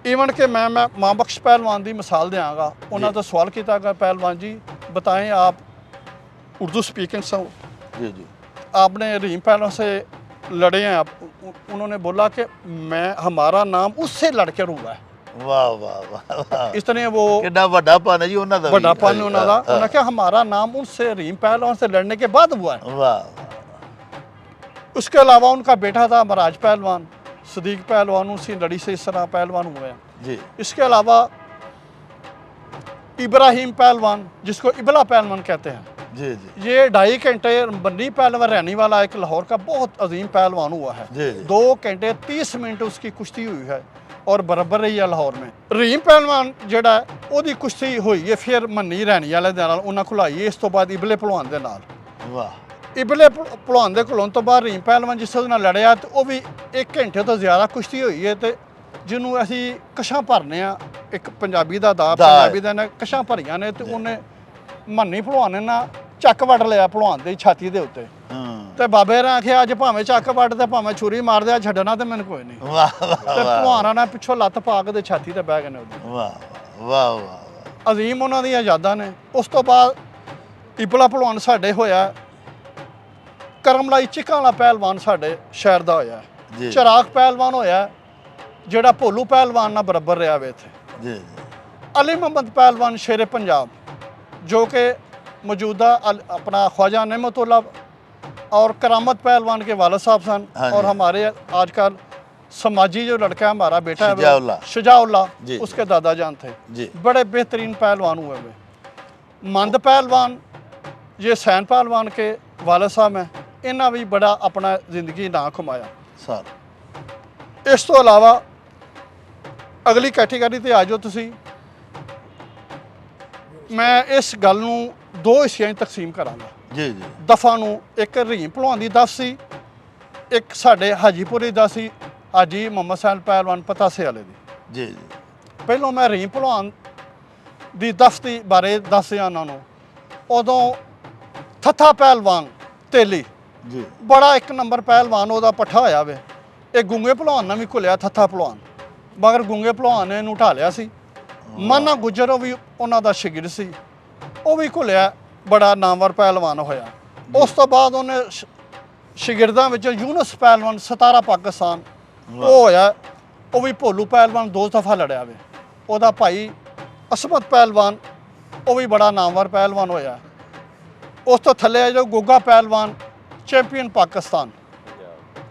ਈਵਨ ਕਿ ਮੈਂ ਮਾਂ ਬਖਸ਼ ਪਹਿਲਵਾਨ ਦੀ ਮਿਸਾਲ ਦਿਆਂਗਾ ਉਹਨਾਂ ਤੋਂ ਸਵਾਲ ਕੀਤਾ ਗਿਆ ਪਹਿलवान जी बताएं आप उर्दू स्पीकिंग से जी जी आपने रहीम पहलवान से लड़े हैं आप उन्होंने बोला कि मैं हमारा नाम उससे लड़कर हुआ है वाह वाह वाह वाह इस तरह वो कितना बड़ा पान है जी ਉਹਨਾਂ ਦਾ बड़ा पान है उन्होंने उन्होंने कहा हमारा नाम उनसे रहीम पहलवान से लड़ने के बाद हुआ है वाह उसके अलावा उनका बेटा था मराज पहलवान सदीक पहलवान उसी लड़ी से इस तरह पहलवान हुए हैं जी इसके अलावा इब्राहिम पहलवान जिसको इबला पहलवान कहते हैं जी जी ये 2.5 घंटे बन्नी पहलवान रहने वाला एक लाहौर का बहुत अजीम पहलवान हुआ है जी जी 2 घंटे 30 मिनट उसकी कुश्ती हुई है और बराबर रही है लाहौर में रहीम पहलवान ਜਿਹੜਾ ਉਹਦੀ ਕੁਸ਼ਤੀ ਹੋਈ ਹੈ ਫਿਰ ਮੰਨੀ ਰਹਿਣੀ ਵਾਲੇ ਦੇ ਨਾਲ ਉਹਨਾਂ ਖੁਲਾਈ ਇਸ ਤੋਂ ਬਾਅਦ ਇਬਲੇ ਭਲਵਾਨ ਦੇ ਨਾਲ ਵਾਹ ਇਬਲੇ ਭਲਵਾਨ ਦੇ ਖਲੋਣ ਤੋਂ ਬਾਅਦ ਰਹੀਮ ਪਹਿਲਵਾਨ ਜਿਸ ਨਾਲ ਲੜਿਆ ਤੇ ਉਹ ਵੀ 1 ਘੰਟੇ ਤੋਂ ਜ਼ਿਆਦਾ ਕੁਸ਼ਤੀ ਹੋਈ ਹੈ ਤੇ ਜਿਹਨੂੰ ਅਸੀਂ ਕਸ਼ਾਂ ਭਰਨੇ ਆ ਇੱਕ ਪੰਜਾਬੀ ਦਾ ਦਾ ਪੰਜਾਬੀ ਦਾ ਨੇ ਕਸ਼ਾਂ ਭਰੀਆਂ ਨੇ ਤੇ ਉਹਨੇ ਮੰਨੀ ਭਲਵਾਨ ਨੇ ਨਾ ਚੱਕ ਵੱਢ ਲਿਆ ਭਲਵਾਨ ਦੀ ਛਾਤੀ ਦੇ ਉੱਤੇ ਤੇ ਬਾਬੇ ਨੇ ਆਖਿਆ ਅੱਜ ਭਾਵੇਂ ਚੱਕ ਵੱਢ ਤੇ ਭਾਵੇਂ ਛੁਰੀ ਮਾਰ ਦਿਆ ਛੱਡਣਾ ਤੇ ਮੈਨੂੰ ਕੋਈ ਨਹੀਂ ਵਾਹ ਤੇ ਭਲਵਾਨਾਂ ਨੇ ਪਿੱਛੋਂ ਲੱਤ ਪਾ ਕੇ ਤੇ ਛਾਤੀ ਤੇ ਬਹਿ ਗਏ ਨੇ ਉਹਦੀ ਵਾਹ ਵਾਹ ਵਾਹ ਅਜ਼ੀਮ ਉਹਨਾਂ ਦੀਆਂ ਯਾਦਾਂ ਨੇ ਉਸ ਤੋਂ ਬਾਅਦ ਇਬਲਾ ਭਲਵਾਨ ਸਾਡੇ ਹੋਇਆ ਕਰਮਲਾਈ ਚਿਕਾਂ ਵਾਲਾ ਪਹਿਲਵਾਨ ਸਾਡੇ ਸ਼ਹਿਰ ਦਾ ਹੋਇਆ ਚਿਰਾਗ ਪਹਿਲਵਾਨ ਹੋਇਆ ਜਿਹੜਾ ਭੋਲੂ ਪਹਿਲਵਾਨ ਨਾਲ ਬਰਾਬਰ ਰਿਹਾ ਵੇ ਇੱਥੇ ਜੀ ਅਲੀ ਮੁਹੰਮਦ ਪਹਿਲਵਾਨ ਸ਼ੇਰੇ ਪੰਜਾਬ जो कि मौजूदा अपना ख्वाजा नेमतुल्ला और करामत पहलवान के वालिद साहब सन और हमारे आजकल समाजी जो लड़का है हमारा बेटा है शुजाउल्ला उसके दादा जान थे बड़े बेहतरीन पहलवान हुए हुए मंद पहलवान ये सैन पहलवान के वालिद साहब हैं इन्हें भी बड़ा अपना जिंदगी ना कमाया सर इस तो अलावा अगली कैटेगरी ते आ जाओ तुसी मैं इस गल नूं 2 हिस्सियां तकसीम करांगा जी जी दफा नूं एक रहीम भलवान दी दफ सी एक साडे हाजीपुरी दा सी हाजी मुहम्मद सैन पहलवान पतासे वाले दी जी जी पहलों मैं रहीम भलवान दी दफ दी बारे दस्सिया उन्हां नूं उदों थत्था पहलवान तेली जी बड़ा 1 नंबर पहलवान ओहदा पट्ठा होया वे ਇਹ ਗੁੰਗੇ ਭਲਵਾਨ ਨਾਲ ਵੀ ਘੁਲਿਆ ਥੱਥਾ ਭਲਵਾਨ ਮਗਰ ਗੁੰਗੇ ਭਲਵਾਨ ਨੇ ਇਹਨੂੰ ਢਾਲਿਆ ਸੀ ਮਾਨਾ ਗੁੱਜਰ ਉਹ ਵੀ ਉਹਨਾਂ ਦਾ ਸ਼ਾਗਿਰਦ ਸੀ ਉਹ ਵੀ ਘੁਲਿਆ ਬੜਾ ਨਾਮਵਰ ਪਹਿਲਵਾਨ ਹੋਇਆ ਉਸ ਤੋਂ ਬਾਅਦ ਉਹਨੇ ਸ਼ਾਗਿਰਦਾਂ ਵਿੱਚ ਯੂਨਸ ਪਹਿਲਵਾਨ 17 ਪਾਕਿਸਤਾਨ ਉਹ ਹੋਇਆ ਉਹ ਵੀ ਭੋਲੂ ਪਹਿਲਵਾਨ 2 ਦਫਾ ਲੜਿਆ ਵੇ ਉਹਦਾ ਭਾਈ ਅਸਮਤ ਪਹਿਲਵਾਨ ਉਹ ਵੀ ਬੜਾ ਨਾਮਵਰ ਪਹਿਲਵਾਨ ਹੋਇਆ ਉਸ ਤੋਂ ਥੱਲੇ ਜੋ ਗੋਗਾ ਪਹਿਲਵਾਨ ਚੈਂਪੀਅਨ ਪਾਕਿਸਤਾਨ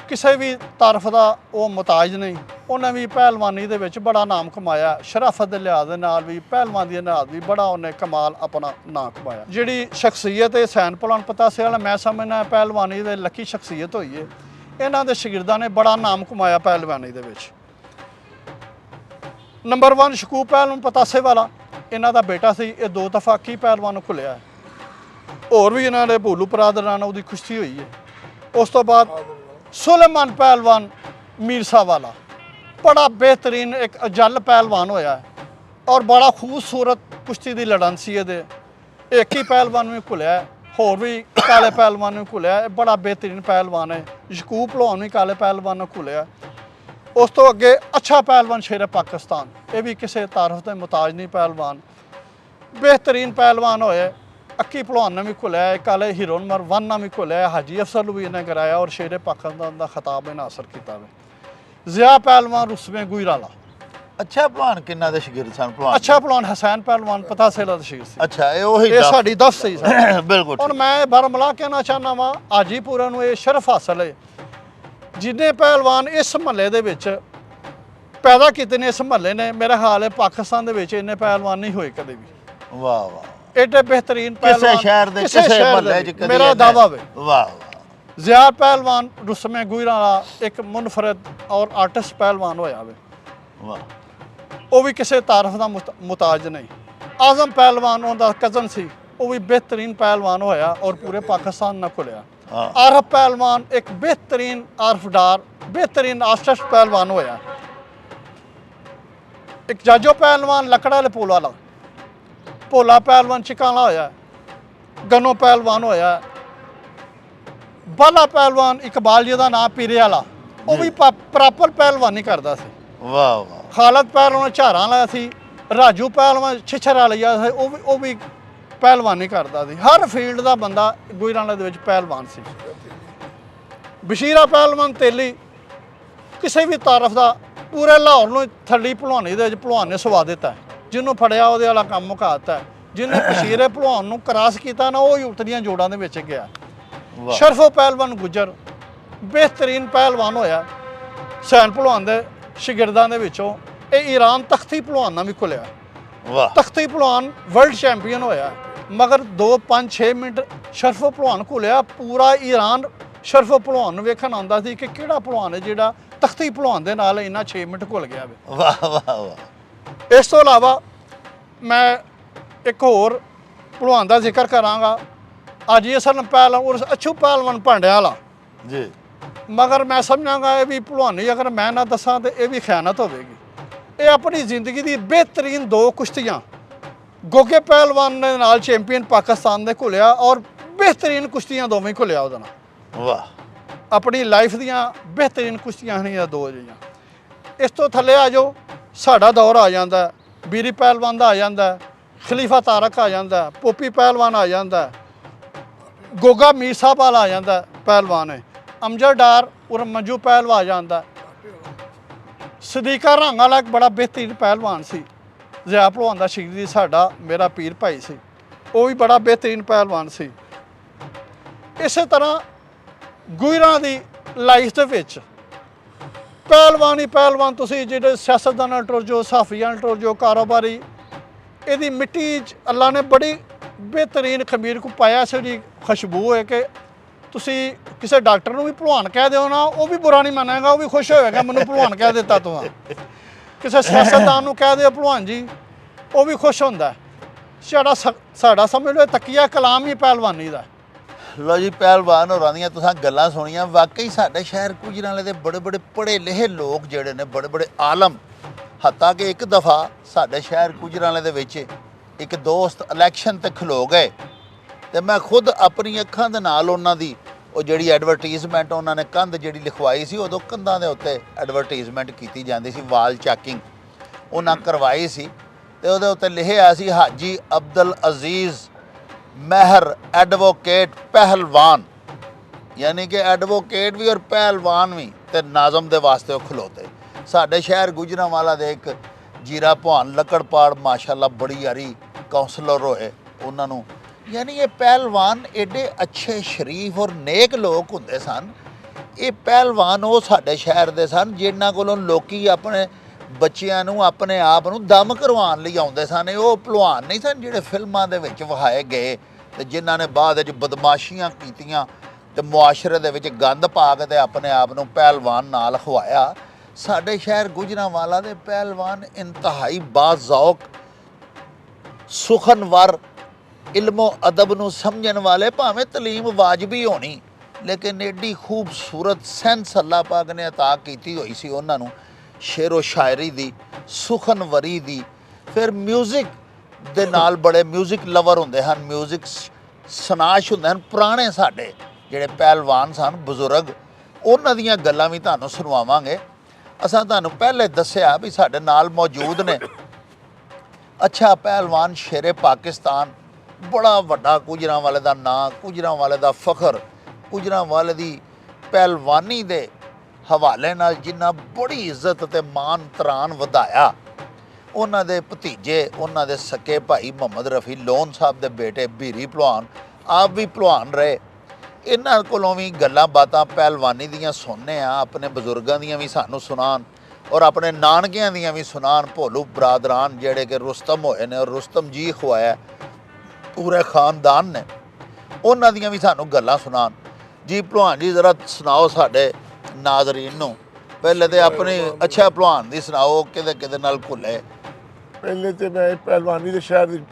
ਕਿਸੇ ਵੀ ਤਰਫ ਦਾ ਉਹ ਮੁਤਾਜ ਨਹੀਂ ਉਹਨੇ ਵੀ ਪਹਿਲਵਾਨੀ ਦੇ ਵਿੱਚ ਬੜਾ ਨਾਮ ਕਮਾਇਆ ਸ਼ਰਾਫਤ ਦੇ ਲਿਹਾਜ਼ ਦੇ ਨਾਲ ਵੀ ਪਹਿਲਵਾਨੀ ਦੇ ਨਾਲ ਵੀ ਬੜਾ ਉਹਨੇ ਕਮਾਲ ਆਪਣਾ ਨਾਮ ਕਮਾਇਆ ਜਿਹੜੀ ਸ਼ਖਸੀਅਤ ਹੈ ਸੈਨ ਭਲਵਾਨ ਪਤਾਸੇ ਵਾਲਾ ਮੈਂ ਸਮਝਦਾ ਪਹਿਲਵਾਨੀ ਦੇ ਲੱਕੀ ਸ਼ਖਸੀਅਤ ਹੋਈ ਹੈ ਇਹਨਾਂ ਦੇ ਸ਼ਾਗਿਰਦਾਂ ਨੇ ਬੜਾ ਨਾਮ ਕਮਾਇਆ ਪਹਿਲਵਾਨੀ ਦੇ ਵਿੱਚ ਨੰਬਰ 1 ਸ਼ਕੂਬ ਪਹਿਲਵਾਨ ਪਤਾਸੇ ਵਾਲਾ ਇਹਨਾਂ ਦਾ ਬੇਟਾ ਸੀ ਇਹ 2 ਦਫਾ ਕੀ ਪਹਿਲਵਾਨ ਖੁੱਲਿਆ ਹੋਰ ਵੀ ਇਹਨਾਂ ਦੇ ਭੋਲੂ ਪਰਾਦਰ ਨਾਲ ਉਹਦੀ ਕੁਸ਼ਤੀ ਹੋਈ ਹੈ ਉਸ ਤੋਂ ਬਾਅਦ सुलेमान पहलवान मीरसा वाला बड़ा बेहतरीन एक अजल पहलवान होया ਔਰ ਬੜਾ ਖੂਬਸੂਰਤ ਕੁਸ਼ਤੀ ਦੀ ਲੜਨ ਸੀ ਇਹਦੇ। ਇੱਕ ਹੀ ਪਹਿਲਵਾਨ ਨੂੰ ਘੁਲਿਆ, ਹੋਰ ਵੀ ਕਾਲੇ ਪਹਿਲਵਾਨ ਨੂੰ ਘੁਲਿਆ। ਇਹ ਬੜਾ ਬਿਹਤਰੀਨ ਪਹਿਲਵਾਨ ਹੈ। ਯਕੂਬ ਭਲਵਾਨ ਵੀ ਕਾਲੇ ਪਹਿਲਵਾਨ ਨੂੰ ਘੁਲਿਆ। ਉਸ ਤੋਂ ਅੱਗੇ ਅੱਛਾ ਪਹਿਲਵਾਨ ਸ਼ੇਰ ਪਾਕਿਸਤਾਨ, ਇਹ ਵੀ ਕਿਸੇ ਤਾਰਫ ਦੇ ਮੁਤਾਜ ਨਹੀਂ ਪਹਿਲਵਾਨ, ਬਿਹਤਰੀਨ ਪਹਿਲਵਾਨ ਹੋਏ। ਅੱਕੀ ਭਲਵਾਨ ਨੇ ਵੀ ਘੁਲਿਆ, ਕਾਲੇ ਹੀਰੋ ਨੰਬਰ 1 ਨਾਲ ਵੀ ਘੁਲਿਆ। ਹਾਜੀ ਅਫਸਰ ਨੂੰ ਵੀ ਇਹਨੇ ਕਰਾਇਆ ਔਰ ਸ਼ੇਰ ਪਾਕਿਸਤਾਨ ਦਾ ਖਿਤਾਬ ਇਹਨੇ ਹਾਸਲ ਕੀਤਾ ਵੇ। ਜ਼ਿਆ ਪਹਿਲਵਾਨ ਰੁਸਵੇਂ ਗੁਜਰਾਲਾ। ਅੱਛਾ ਭਲਵਾਨ ਕਿੰਨਾ ਦੇ ਸ਼ਾਗਿਰਦ ਸਨ ਭਲਵਾਨ? ਅੱਛਾ ਭਲਵਾਨ ਹੁਸੈਨ ਪਹਿਲਵਾਨ ਪਤਾ ਸੇਲਾ ਦਾ ਸ਼ਾਗਿਰਦ ਸੀ। ਅੱਛਾ, ਇਹ ਉਹੀ ਇਹ ਸਾਡੀ ਦਫ ਸੀ ਸਰ। ਬਿਲਕੁਲ। ਹੁਣ ਮੈਂ ਬਰਮਲਾ ਕਹਿਣਾ ਚਾਹੁੰਦਾ ਵਾਂ, ਹਾਜੀਪੁਰਾ ਨੂੰ ਇਹ ਸ਼ਰਫ ਹਾਸਲ ਹੈ ਜਿੰਨੇ ਪਹਿਲਵਾਨ ਇਸ ਮਹੱਲੇ ਦੇ ਵਿੱਚ ਪੈਦਾ ਕੀਤੇ ਨੇ, ਇਸ ਮਹੱਲੇ ਨੇ, ਮੇਰਾ ਹਾਲ ਹੈ ਪਾਕਿਸਤਾਨ ਦੇ ਵਿੱਚ ਇੰਨੇ ਪਹਿਲਵਾਨ ਨਹੀਂ ਹੋਏ ਕਦੇ ਵੀ। ਵਾਹ ਵਾਹ। ਐਡੇ ਬਿਹਤਰੀਨ ਪਹਿਲਵਾਨ ਕਿਸੇ ਸ਼ਹਿਰ ਦੇ ਕਿਸੇ ਮਹੱਲੇ 'ਚ ਕਦੇ ਮੇਰਾ ਦਾਵਾ ਵੇ। ਵਾਹ ਵਾਹ। ਜ਼ਿਆ ਪਹਿਲਵਾਨ ਰੁਸਮੇ ਗੁਜਰਾਲਾ ਇੱਕ ਮੁਨਫਰਦ ਔਰ ਆਰਟਿਸਟ ਪਹਿਲਵਾਨ ਹੋਇਆ ਵੇ। ਵਾਹ। ਉਹ ਵੀ ਕਿਸੇ ਤਾਰਫ ਦਾ ਮੁਤਾਜ ਨਹੀਂ। ਆਜ਼ਮ ਪਹਿਲਵਾਨ ਉਹਦਾ ਕਜ਼ਨ ਸੀ, ਉਹ ਵੀ ਬਿਹਤਰੀਨ ਪਹਿਲਵਾਨ ਹੋਇਆ ਔਰ ਪੂਰੇ ਪਾਕਿਸਤਾਨ ਨਾਲ ਖੁੱਲਿਆ। ਆਰਫ ਪਹਿਲਵਾਨ ਇੱਕ ਬਿਹਤਰੀਨ ਆਰਫਦਾਰ, ਬਿਹਤਰੀਨ ਆਰਟਿਸਟ ਪਹਿਲਵਾਨ ਹੋਇਆ। ਇੱਕ ਜਾਜੋ ਪਹਿਲਵਾਨ ਲੱਕੜਾ ਵਾਲੇ ਪੁਲ ਵਾਲਾ, ਭੋਲਾ ਪਹਿਲਵਾਨ ਚਿਕਾਲਾ ਹੋਇਆ। ਗਨੋ ਪਹਿਲਵਾਨ ਹੋਇਆ। ਬਾਲਾ ਪਹਿਲਵਾਨ ਇਕਬਾਲ ਜੀ ਦਾ ਨਾਮ ਪੀਰੇ ਵਾਲਾ, ਉਹ ਵੀ ਪ੍ਰੋਪਰ ਪਹਿਲਵਾਨੀ ਕਰਦਾ ਸੀ। ਵਾਹ ਵਾਹ। ਖਾਲਦ ਪਹਿਲਵਾਨ ਝਾਰਾਂ ਵਾਲਾ ਸੀ। ਰਾਜੂ ਪਹਿਲਵਾਨ ਛਿਛਰ ਵਾਲਾ ਸੀ, ਉਹ ਵੀ ਪਹਿਲਵਾਨੀ ਕਰਦਾ ਸੀ। ਹਰ ਫੀਲਡ ਦਾ ਬੰਦਾ ਗੁਜਰਾਂਵਾਲਾ ਦੇ ਵਿੱਚ ਪਹਿਲਵਾਨ ਸੀ। ਬਸ਼ੀਰਾ ਪਹਿਲਵਾਨ ਤੇਲੀ ਕਿਸੇ ਵੀ ਤਾਰਫ ਦਾ, ਪੂਰੇ ਲਾਹੌਰ ਨੂੰ ਥੱਲੀ ਭਲਵਾਨੀ ਦੇ ਵਿੱਚ ਭਲਵਾਨ ਨੇ ਸਵਾ ਦਿੱਤਾ। ਜਿਹਨੂੰ ਫੜਿਆ ਉਹਦੇ ਵਾਲਾ ਕੰਮ ਮੁਕਾਤਾ। ਜਿਹਨੇ ਬਸ਼ੀਰੇ ਭਲਵਾਨ ਨੂੰ ਕਰਾਸ ਕੀਤਾ ਨਾ, ਉਹ ਹੀ ਉਤਰੀਆਂ ਜੋੜਾਂ ਦੇ ਵਿੱਚ ਗਿਆ। ਸ਼ਰਫੋ ਪਹਿਲਵਾਨ ਗੁੱਜਰ ਬਿਹਤਰੀਨ ਪਹਿਲਵਾਨ ਹੋਇਆ। ਹੁਸੈਨ ਭਲਵਾਨ ਦੇ ਸ਼ਾਗਿਰਦਾਂ ਦੇ ਵਿੱਚੋਂ ਇਹ ਈਰਾਨ ਤਖਤੀ ਭਲਵਾਨ ਨਾਲ ਵੀ ਖੁੱਲਿਆ। ਵਾਹ। ਤਖਤੀ ਭਲਵਾਨ ਵਰਲਡ ਚੈਂਪੀਅਨ ਹੋਇਆ, ਮਗਰ 2 5 6 ਮਿੰਟ ਸ਼ਰਫੋ ਭਲਵਾਨ ਘੁਲਿਆ। ਪੂਰਾ ਈਰਾਨ ਸ਼ਰਫੋ ਭਲਵਾਨ ਨੂੰ ਵੇਖਣ ਆਉਂਦਾ ਸੀ ਕਿ ਕਿਹੜਾ ਭਲਵਾਨ ਹੈ ਜਿਹੜਾ ਤਖਤੀ ਭਲਵਾਨ ਦੇ ਨਾਲ ਇੰਨਾ 6 ਮਿੰਟ ਘੁਲ ਗਿਆ ਵੇ। ਵਾਹ ਵਾਹ ਵਾਹ। ਇਸ ਤੋਂ ਇਲਾਵਾ ਮੈਂ ਇੱਕ ਹੋਰ ਭਲਵਾਨ ਦਾ ਜ਼ਿਕਰ ਕਰਾਂਗਾ, ਹਾਜੀ ਅਸਲਮ ਪਹਿਲਵਾਨ ਉਰਸ ਅੱਛੂ ਪਹਿਲਵਾਨ ਭਾਂਡਿਆਂ ਵਾਲਾ ਜੀ। ਮਗਰ ਮੈਂ ਸਮਝਾਂਗਾ ਇਹ ਵੀ ਭਲਵਾਨੀ ਅਗਰ ਮੈਂ ਨਾ ਦੱਸਾਂ ਤਾਂ ਇਹ ਵੀ ਖਿਆਨਤ ਹੋਵੇਗੀ। ਇਹ ਆਪਣੀ ਜ਼ਿੰਦਗੀ ਦੀ ਬਿਹਤਰੀਨ 2 ਕੁਸ਼ਤੀਆਂ ਗੋਗੇ ਪਹਿਲਵਾਨ ਦੇ ਨਾਲ ਚੈਂਪੀਅਨ ਪਾਕਿਸਤਾਨ ਦੇ ਘੁਲਿਆ ਔਰ ਬਿਹਤਰੀਨ ਕੁਸ਼ਤੀਆਂ ਦੋਵੇਂ ਘੁਲਿਆ ਉਹਦੇ ਨਾਲ। ਵਾਹ। ਆਪਣੀ ਲਾਈਫ ਦੀਆਂ ਬਿਹਤਰੀਨ ਕੁਸ਼ਤੀਆਂ ਹਨ ਇਹ 2 ਜਿਹੀਆਂ। ਇਸ ਤੋਂ ਥੱਲੇ ਆ ਜਾਓ, ਸਾਡਾ ਦੌਰ ਆ ਜਾਂਦਾ, ਬੀਰੀ ਪਹਿਲਵਾਨ ਦਾ ਆ ਜਾਂਦਾ, ਖਲੀਫਾ ਤਾਰਕ ਆ ਜਾਂਦਾ, ਪੋਪੀ ਪਹਿਲਵਾਨ ਆ ਜਾਂਦਾ, ਗੋਗਾ ਮੀਰ ਸਾਹਿਬ ਵਾਲਾ ਆ ਜਾਂਦਾ ਪਹਿਲਵਾਨ ਹੈ, ਅਮਜਦ ਡਾਰ ਔਰ ਮੰਜੂ ਪਹਿਲਵਾਨ ਆ ਜਾਂਦਾ। ਸਦੀਕਾ ਰੰਗ ਵਾਲਾ ਇੱਕ ਬੜਾ ਬਿਹਤਰੀਨ ਪਹਿਲਵਾਨ ਸੀ। ਜ਼ਿਆ ਭਲਵਾਨ ਦਾ ਸ਼ਾਗਿਰਦ ਸਾਡਾ, ਮੇਰਾ ਪੀਰ ਭਾਈ ਸੀ, ਉਹ ਵੀ ਬੜਾ ਬਿਹਤਰੀਨ ਪਹਿਲਵਾਨ ਸੀ। ਇਸੇ ਤਰ੍ਹਾਂ ਗੁਜਰਾਂ ਦੀ ਲਾਈਫ ਦੇ ਵਿੱਚ ਪਹਿਲਵਾਨ ਹੀ ਪਹਿਲਵਾਨ। ਤੁਸੀਂ ਜਿਹੜੇ ਸਿਆਸਤਦਾਨਾਂ ਨਾਲ ਟੁਰ ਜਾਓ, ਸਹਾਫੀਆਂ ਨਾਲ ਟੁਰ ਜਾਓ, ਕਾਰੋਬਾਰੀ, ਇਹਦੀ ਮਿੱਟੀ 'ਚ ਅੱਲਾ ਨੇ ਬੜੀ ਬਿਹਤਰੀਨ ਖਮੀਰ ਕੋ ਪਾਇਆ ਸੀ। ਉਹਦੀ ਖੁਸ਼ਬੂ ਹੈ ਕਿ ਤੁਸੀਂ ਕਿਸੇ ਡਾਕਟਰ ਨੂੰ ਵੀ ਭਲਵਾਨ ਕਹਿ ਦਿਓ ਨਾ, ਉਹ ਵੀ ਬੁਰਾ ਨਹੀਂ ਮੰਨੇਗਾ, ਉਹ ਵੀ ਖੁਸ਼ ਹੋਏਗਾ ਮੈਨੂੰ ਭਲਵਾਨ ਕਹਿ ਦਿੱਤਾ ਤੂੰ। ਕਿਸੇ ਸਿਆਸਤਦਾਨ ਨੂੰ ਕਹਿ ਦਿਓ ਭਲਵਾਨ ਜੀ, ਉਹ ਵੀ ਖੁਸ਼ ਹੁੰਦਾ। ਸਾਡਾ ਸਮਝ ਲਓ ਤਕੀਆ ਕਲਾਮ ਹੀ ਪਹਿਲਵਾਨੀ ਦਾ। ਲੋ ਜੀ, ਪਹਿਲਵਾਨ ਹੋਰਾਂ ਦੀਆਂ ਤੁਸੀਂ ਗੱਲਾਂ ਸੁਣੀਆਂ। ਵਾਕਈ ਸਾਡੇ ਸ਼ਹਿਰ ਗੁਜਰਾਂਵਾਲੇ ਦੇ ਬੜੇ ਬੜੇ ਪੜ੍ਹੇ ਲਿਖੇ ਲੋਕ ਜਿਹੜੇ ਨੇ, ਬੜੇ ਬੜੇ ਆਲਮ। ਹੱਤਾ ਕਿ ਇੱਕ ਦਫਾ ਸਾਡੇ ਸ਼ਹਿਰ ਗੁਜਰਾਂਵਾਲੇ ਦੇ ਵਿੱਚ ਇੱਕ ਦੋਸਤ ਇਲੈਕਸ਼ਨ ਤੇ ਖਲੋ ਗਏ ਤੇ ਮੈਂ ਖੁਦ ਆਪਣੀ ਅੱਖਾਂ ਦੇ ਨਾਲ ਉਹਨਾਂ ਦੀ ਉਹ ਜਿਹੜੀ ਐਡਵਰਟੀਜ਼ਮੈਂਟ ਉਹਨਾਂ ਨੇ ਕੰਧ ਜਿਹੜੀ ਲਿਖਵਾਈ ਸੀ, ਉਦੋਂ ਕੰਧਾਂ ਦੇ ਉੱਤੇ ਐਡਵਰਟੀਜ਼ਮੈਂਟ ਕੀਤੀ ਜਾਂਦੀ ਸੀ, ਵਾਲ ਚੈਕਿੰਗ ਉਹਨਾਂ ਕਰਵਾਈ ਸੀ ਤੇ ਉਹਦੇ ਉੱਤੇ ਲਿਖਿਆ ਸੀ ਹਾਜੀ ਅਬਦੁਲ ਅਜ਼ੀਜ਼ ਮਹਿਰ ਐਡਵੋਕੇਟ ਪਹਿਲਵਾਨ, ਯਾਨੀ ਕਿ ਐਡਵੋਕੇਟ ਵੀ ਔਰ ਪਹਿਲਵਾਨ ਵੀ, ਤੇ ਨਾਜ਼ਮ ਦੇ ਵਾਸਤੇ ਉਹ ਖਲੋਤੇ। ਸਾਡੇ ਸ਼ਹਿਰ ਗੁਜਰਾਂਵਾਲਾ ਦੇ ਇੱਕ ਜੀਰਾ ਭਵਾਨ ਲੱਕੜਪਾੜ ਮਾਸ਼ਾਅੱਲਾ ਬੜੀ ਯਾਰੀ ਕਾਉਂਸਲਰ ਹੋਏ ਉਹਨਾਂ ਨੂੰ। ਯਾਨੀ ਇਹ ਪਹਿਲਵਾਨ ਐਡੇ ਅੱਛੇ ਸ਼ਰੀਫ ਔਰ ਨੇਕ ਲੋਕ ਹੁੰਦੇ ਸਨ। ਇਹ ਪਹਿਲਵਾਨ ਉਹ ਸਾਡੇ ਸ਼ਹਿਰ ਦੇ ਸਨ ਜਿਨ੍ਹਾਂ ਕੋਲੋਂ ਲੋਕੀ ਆਪਣੇ ਬੱਚਿਆਂ ਨੂੰ, ਆਪਣੇ ਆਪ ਨੂੰ ਦਮ ਕਰਵਾਉਣ ਲਈ ਆਉਂਦੇ ਸਨ। ਉਹ ਭਲਵਾਨ ਨਹੀਂ ਸਨ ਜਿਹੜੇ ਫਿਲਮਾਂ ਦੇ ਵਿੱਚ ਵਿਖਾਏ ਗਏ ਤੇ ਜਿਨ੍ਹਾਂ ਨੇ ਬਾਅਦ ਵਿੱਚ ਬਦਮਾਸ਼ੀਆਂ ਕੀਤੀਆਂ ਤੇ ਮੁਆਸ਼ਰੇ ਦੇ ਵਿੱਚ ਗੰਦ ਪਾ ਕੇ ਤੇ ਆਪਣੇ ਆਪ ਨੂੰ ਪਹਿਲਵਾਨ ਨਾਲ ਖਵਾਇਆ। ਸਾਡੇ ਸ਼ਹਿਰ ਗੁਜਰਾਂਵਾਲਾ ਦੇ ਪਹਿਲਵਾਨ ਇੰਤਹਾਈ ਬਾਜ਼ੌਕ, ਸੁਖਨਵਰ, ਇਲਮੋ ਅਦਬ ਨੂੰ ਸਮਝਣ ਵਾਲੇ, ਭਾਵੇਂ ਤਲੀਮ ਵਾਜਬੀ ਹੋਣੀ ਲੇਕਿਨ ਐਡੀ ਖੂਬਸੂਰਤ ਸੈਂਸ ਅੱਲਾਹ ਪਾਕ ਨੇ ਅਤਾ ਕੀਤੀ ਹੋਈ ਸੀ ਉਹਨਾਂ ਨੂੰ, ਸ਼ੇਰੋ ਸ਼ਾਇਰੀ ਦੀ, ਸੁਖਨਵਰੀ ਦੀ, ਫਿਰ ਮਿਊਜ਼ਿਕ ਦੇ ਨਾਲ ਬੜੇ ਮਿਊਜ਼ਿਕ ਲਵਰ ਹੁੰਦੇ ਹਨ, ਮਿਊਜ਼ਿਕ ਸਨਾਸ਼ ਹੁੰਦੇ ਹਨ। ਪੁਰਾਣੇ ਸਾਡੇ ਜਿਹੜੇ ਪਹਿਲਵਾਨ ਸਨ ਬਜ਼ੁਰਗ, ਉਹਨਾਂ ਦੀਆਂ ਗੱਲਾਂ ਵੀ ਤੁਹਾਨੂੰ ਸੁਣਵਾਵਾਂਗੇ। ਅਸਾਂ ਤੁਹਾਨੂੰ ਪਹਿਲੇ ਦੱਸਿਆ ਵੀ ਸਾਡੇ ਨਾਲ ਮੌਜੂਦ ਨੇ ਅੱਛਾ ਪਹਿਲਵਾਨ ਸ਼ੇਰੇ ਪਾਕਿਸਤਾਨ, ਬੜਾ ਵੱਡਾ ਗੁਜਰਾਂਵਾਲੇ ਦਾ ਨਾਂ, ਗੁਜਰਾਂਵਾਲੇ ਦਾ ਫਖਰ, ਗੁਜਰਾਂਵਾਲੇ ਦੀ ਪਹਿਲਵਾਨੀ ਦੇ ਹਵਾਲੇ ਨਾਲ ਜਿਨ੍ਹਾਂ ਬੜੀ ਇੱਜ਼ਤ ਅਤੇ ਮਾਣ ਤਰਾਨ ਵਧਾਇਆ। ਉਹਨਾਂ ਦੇ ਭਤੀਜੇ, ਉਹਨਾਂ ਦੇ ਸਕੇ ਭਾਈ ਮੁਹੰਮਦ ਰਫੀ ਲੋਨ ਸਾਹਿਬ ਦੇ ਬੇਟੇ ਬੀਰੀ ਭਲਵਾਨ, ਆਪ ਵੀ ਭਲਵਾਨ ਰਹੇ। ਇਹਨਾਂ ਕੋਲੋਂ ਵੀ ਗੱਲਾਂ ਬਾਤਾਂ ਪਹਿਲਵਾਨੀ ਦੀਆਂ ਸੁਣਨੇ ਆ, ਆਪਣੇ ਬਜ਼ੁਰਗਾਂ ਦੀਆਂ ਵੀ ਸਾਨੂੰ ਸੁਣਾਉਣ ਔਰ ਆਪਣੇ ਨਾਨਕਿਆਂ ਦੀਆਂ ਵੀ ਸੁਣਾਉਣ। ਭੋਲੂ ਬਰਾਦਰਾਨ ਜਿਹੜੇ ਕਿ ਰੁਸਤਮ ਹੋਏ ਨੇ ਔਰ ਰੁਸਤਮ ਜੀ ਖਵਾਇਆ ਪੂਰੇ ਖਾਨਦਾਨ ਨੇ, ਉਹਨਾਂ ਦੀਆਂ ਵੀ ਸਾਨੂੰ ਗੱਲਾਂ ਸੁਣਾਉਣ। ਜੀ ਭਲਵਾਨ ਜੀ ਜ਼ਰਾ ਸੁਣਾਓ ਸਾਡੇ ਨਾਜ਼ਰੀਨ ਨੂੰ, ਪਹਿਲੇ ਤੇ ਆਪਣੀ ਅੱਛਾ ਭਲਵਾਨ ਦੀ ਸੁਣਾਓ, ਕਿਹਦੇ ਕਿਹਦੇ ਨਾਲ ਘੁੱਲੇ। ਪਹਿਲੇ ਤੇ ਮੈਂ ਪਹਿਲਵਾਨੀ ਦੇ ਸ਼ਹਿਰ ਵਿੱਚ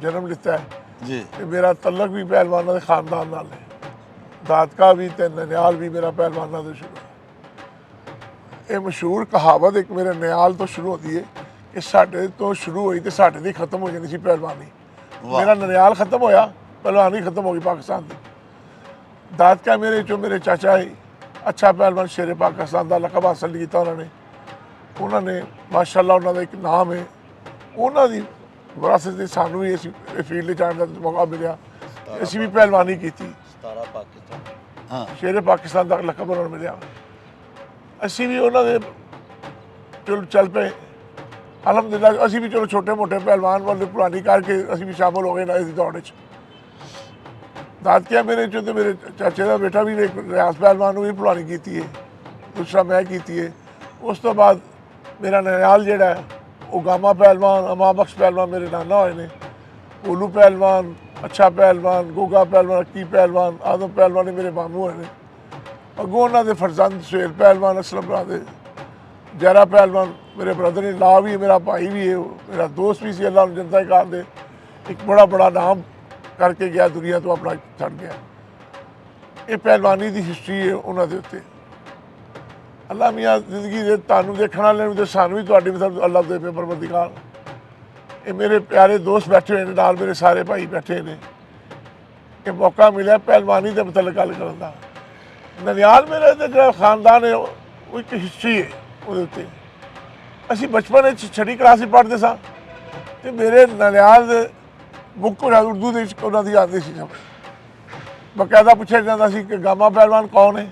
ਜਨਮ ਲਿੱਤਾ ਹੈ ਜੀ, ਤੇ ਮੇਰਾ ਤਲਕ ਵੀ ਪਹਿਲਵਾਨਾਂ ਦੇ ਖਾਨਦਾਨ ਨਾਲ ਹੈ। ਦਾਦਕਾ ਵੀ ਤੇ ਨਨਿਆਲ ਵੀ ਮੇਰਾ ਪਹਿਲਵਾਨਾਂ ਤੋਂ ਸ਼ੁਰੂ ਹੈ। ਇਹ ਮਸ਼ਹੂਰ ਕਹਾਵਤ ਇੱਕ ਮੇਰੇ ਨਨਿਆਲ ਤੋਂ ਸ਼ੁਰੂ ਹੁੰਦੀ ਹੈ ਕਿ ਸਾਡੇ ਤੋਂ ਸ਼ੁਰੂ ਹੋਈ ਤੇ ਸਾਡੇ ਦੀ ਖਤਮ ਹੋ ਜਾਂਦੀ ਸੀ ਪਹਿਲਵਾਨੀ। ਮੇਰਾ ਨਨਿਆਲ ਖਤਮ ਹੋਇਆ, ਪਹਿਲਵਾਨੀ ਖਤਮ ਹੋ ਗਈ ਪਾਕਿਸਤਾਨ ਦੀ। ਦਾਦਕਾ ਮੇਰੇ ਚੋਂ ਮੇਰੇ ਚਾਚਾ ਹੀ ਅੱਛਾ ਪਹਿਲਵਾਨ ਸ਼ੇਰੇ ਪਾਕਿਸਤਾਨ ਦਾ ਲਕਬ ਹਾਸਲ ਕੀਤਾ ਉਹਨਾਂ ਨੇ ਮਾਸ਼ਾਅੱਲਾ ਉਹਨਾਂ ਦਾ ਇੱਕ ਨਾਮ ਹੈ। ਉਹਨਾਂ ਦੀ ਵਿਰਾਸਤ ਦੇ ਸਾਨੂੰ ਵੀ ਇਸ ਫੀਲਡ 'ਚ ਆਉਣ ਦਾ ਮੌਕਾ ਮਿਲਿਆ, ਅਸੀਂ ਵੀ ਪਹਿਲਵਾਨੀ ਕੀਤੀ। ਹਾਂ, ਸ਼ੇਰੇ ਪਾਕਿਸਤਾਨ ਦਾ ਲਕਬ ਉਹਨਾਂ ਨੂੰ ਮਿਲਿਆ, ਅਸੀਂ ਵੀ ਉਹਨਾਂ ਦੇ ਚਲੋ ਚੱਲ ਪਏ। ਅਲਹਮਦੁਲਿਲਾ ਅਸੀਂ ਵੀ ਚਲੋ ਛੋਟੇ ਮੋਟੇ ਪਹਿਲਵਾਨ ਵਾਲੇ ਪੁਰਾਣੀ ਕਰਕੇ ਅਸੀਂ ਵੀ ਸ਼ਾਮਲ ਹੋ ਗਏ ਨਾ ਇਸ ਦੌੜ 'ਚ। ਦਾਦਕਿਆ ਮੇਰੇ ਚੋਂ ਤੇ ਮੇਰੇ ਚਾਚੇ ਦਾ ਬੇਟਾ ਵੀ ਰਿਆਸ ਪਹਿਲਵਾਨ ਨੂੰ ਵੀ ਪੁਰਾਣੀ ਕੀਤੀ ਹੈ, ਦੂਸਰਾ ਮੈਂ ਕੀਤੀ ਹੈ। ਉਸ ਤੋਂ ਬਾਅਦ ਮੇਰਾ ਨਨਿਆਲ ਜਿਹੜਾ ਹੈ ਉਹ ਗਾਮਾ ਪਹਿਲਵਾਨ, ਅਮਾ ਬਖਸ਼ ਪਹਿਲਵਾਨ ਮੇਰੇ ਨਾਨਾ ਹੋਏ ਨੇ। ਭੋਲੂ ਪਹਿਲਵਾਨ, ਅੱਛਾ ਪਹਿਲਵਾਨ, ਗੋਗਾ ਪਹਿਲਵਾਨ, ਅੱਕੀ ਪਹਿਲਵਾਨ, ਆਦਮ ਪਹਿਲਵਾਨ ਨੇ ਮੇਰੇ ਮਾਮੂ ਹੋਏ ਨੇ। ਅੱਗੋਂ ਉਹਨਾਂ ਦੇ ਫਰਜ਼ੰਦ ਸੁਹੇਲ ਪਹਿਲਵਾਨ, ਅਸਲਮ ਭਰਾ ਦੇ ਜਰਾ ਪਹਿਲਵਾਨ ਮੇਰੇ ਬ੍ਰਦਰ ਨੇ, ਲਾ ਵੀ ਮੇਰਾ ਭਾਈ ਵੀ ਹੈ, ਮੇਰਾ ਦੋਸਤ ਵੀ ਸੀ। ਅੱਲਾਹ ਨੂੰ ਜਨਤਾ ਕਾਰ ਦੇ ਇੱਕ ਬੜਾ ਨਾਮ ਕਰਕੇ ਗਿਆ, ਦੁਨੀਆ ਤੋਂ ਆਪਣਾ ਛੱਡ ਗਿਆ। ਇਹ ਪਹਿਲਵਾਨੀ ਦੀ ਹਿਸਟਰੀ ਹੈ ਉਹਨਾਂ ਦੇ ਉੱਤੇ। ਅੱਲਾਹ ਮੀਆਂ ਜ਼ਿੰਦਗੀ ਦੇ ਤੁਹਾਨੂੰ ਦੇਖਣ ਵਾਲੇ ਨੂੰ ਤੇ ਸਾਨੂੰ ਵੀ ਤੁਹਾਡੀ ਮਤਲਬ ਅੱਲਾਹ ਦੇ ਪਰਵਰਦੀਗਾਰ। ਇਹ ਮੇਰੇ ਪਿਆਰੇ ਦੋਸਤ ਬੈਠੇ ਹੋਏ ਨੇ ਨਾਲ, ਮੇਰੇ ਸਾਰੇ ਭਾਈ ਬੈਠੇ ਨੇ। ਇਹ ਮੌਕਾ ਮਿਲਿਆ ਪਹਿਲਵਾਨੀ ਦੇ ਮਤਲਬ ਗੱਲ ਕਰਨ ਦਾ। ਨਨਿਆਲ ਮੇਰੇ ਦੇ ਜਿਹੜਾ ਖਾਨਦਾਨ ਹੈ ਉਹ ਇੱਕ ਹਿਸਟਰੀ ਹੈ ਉਹਦੇ ਉੱਤੇ। ਅਸੀਂ ਬਚਪਨ ਵਿੱਚ 6ਵੀਂ ਕਲਾਸ ਵਿੱਚ ਪੜ੍ਹਦੇ ਸਾਂ ਅਤੇ ਮੇਰੇ ਨਨਿਆਲ ਦੇ ਬੁੱਕ ਉਰਦੂ ਦੇ ਵਿੱਚ ਉਹਨਾਂ ਦੀ ਆਉਂਦੀ ਸੀ। ਬਕਾਇਦਾ ਪੁੱਛਿਆ ਜਾਂਦਾ ਸੀ ਕਿ ਗਾਮਾ ਪਹਿਲਵਾਨ ਕੌਣ ਹੈ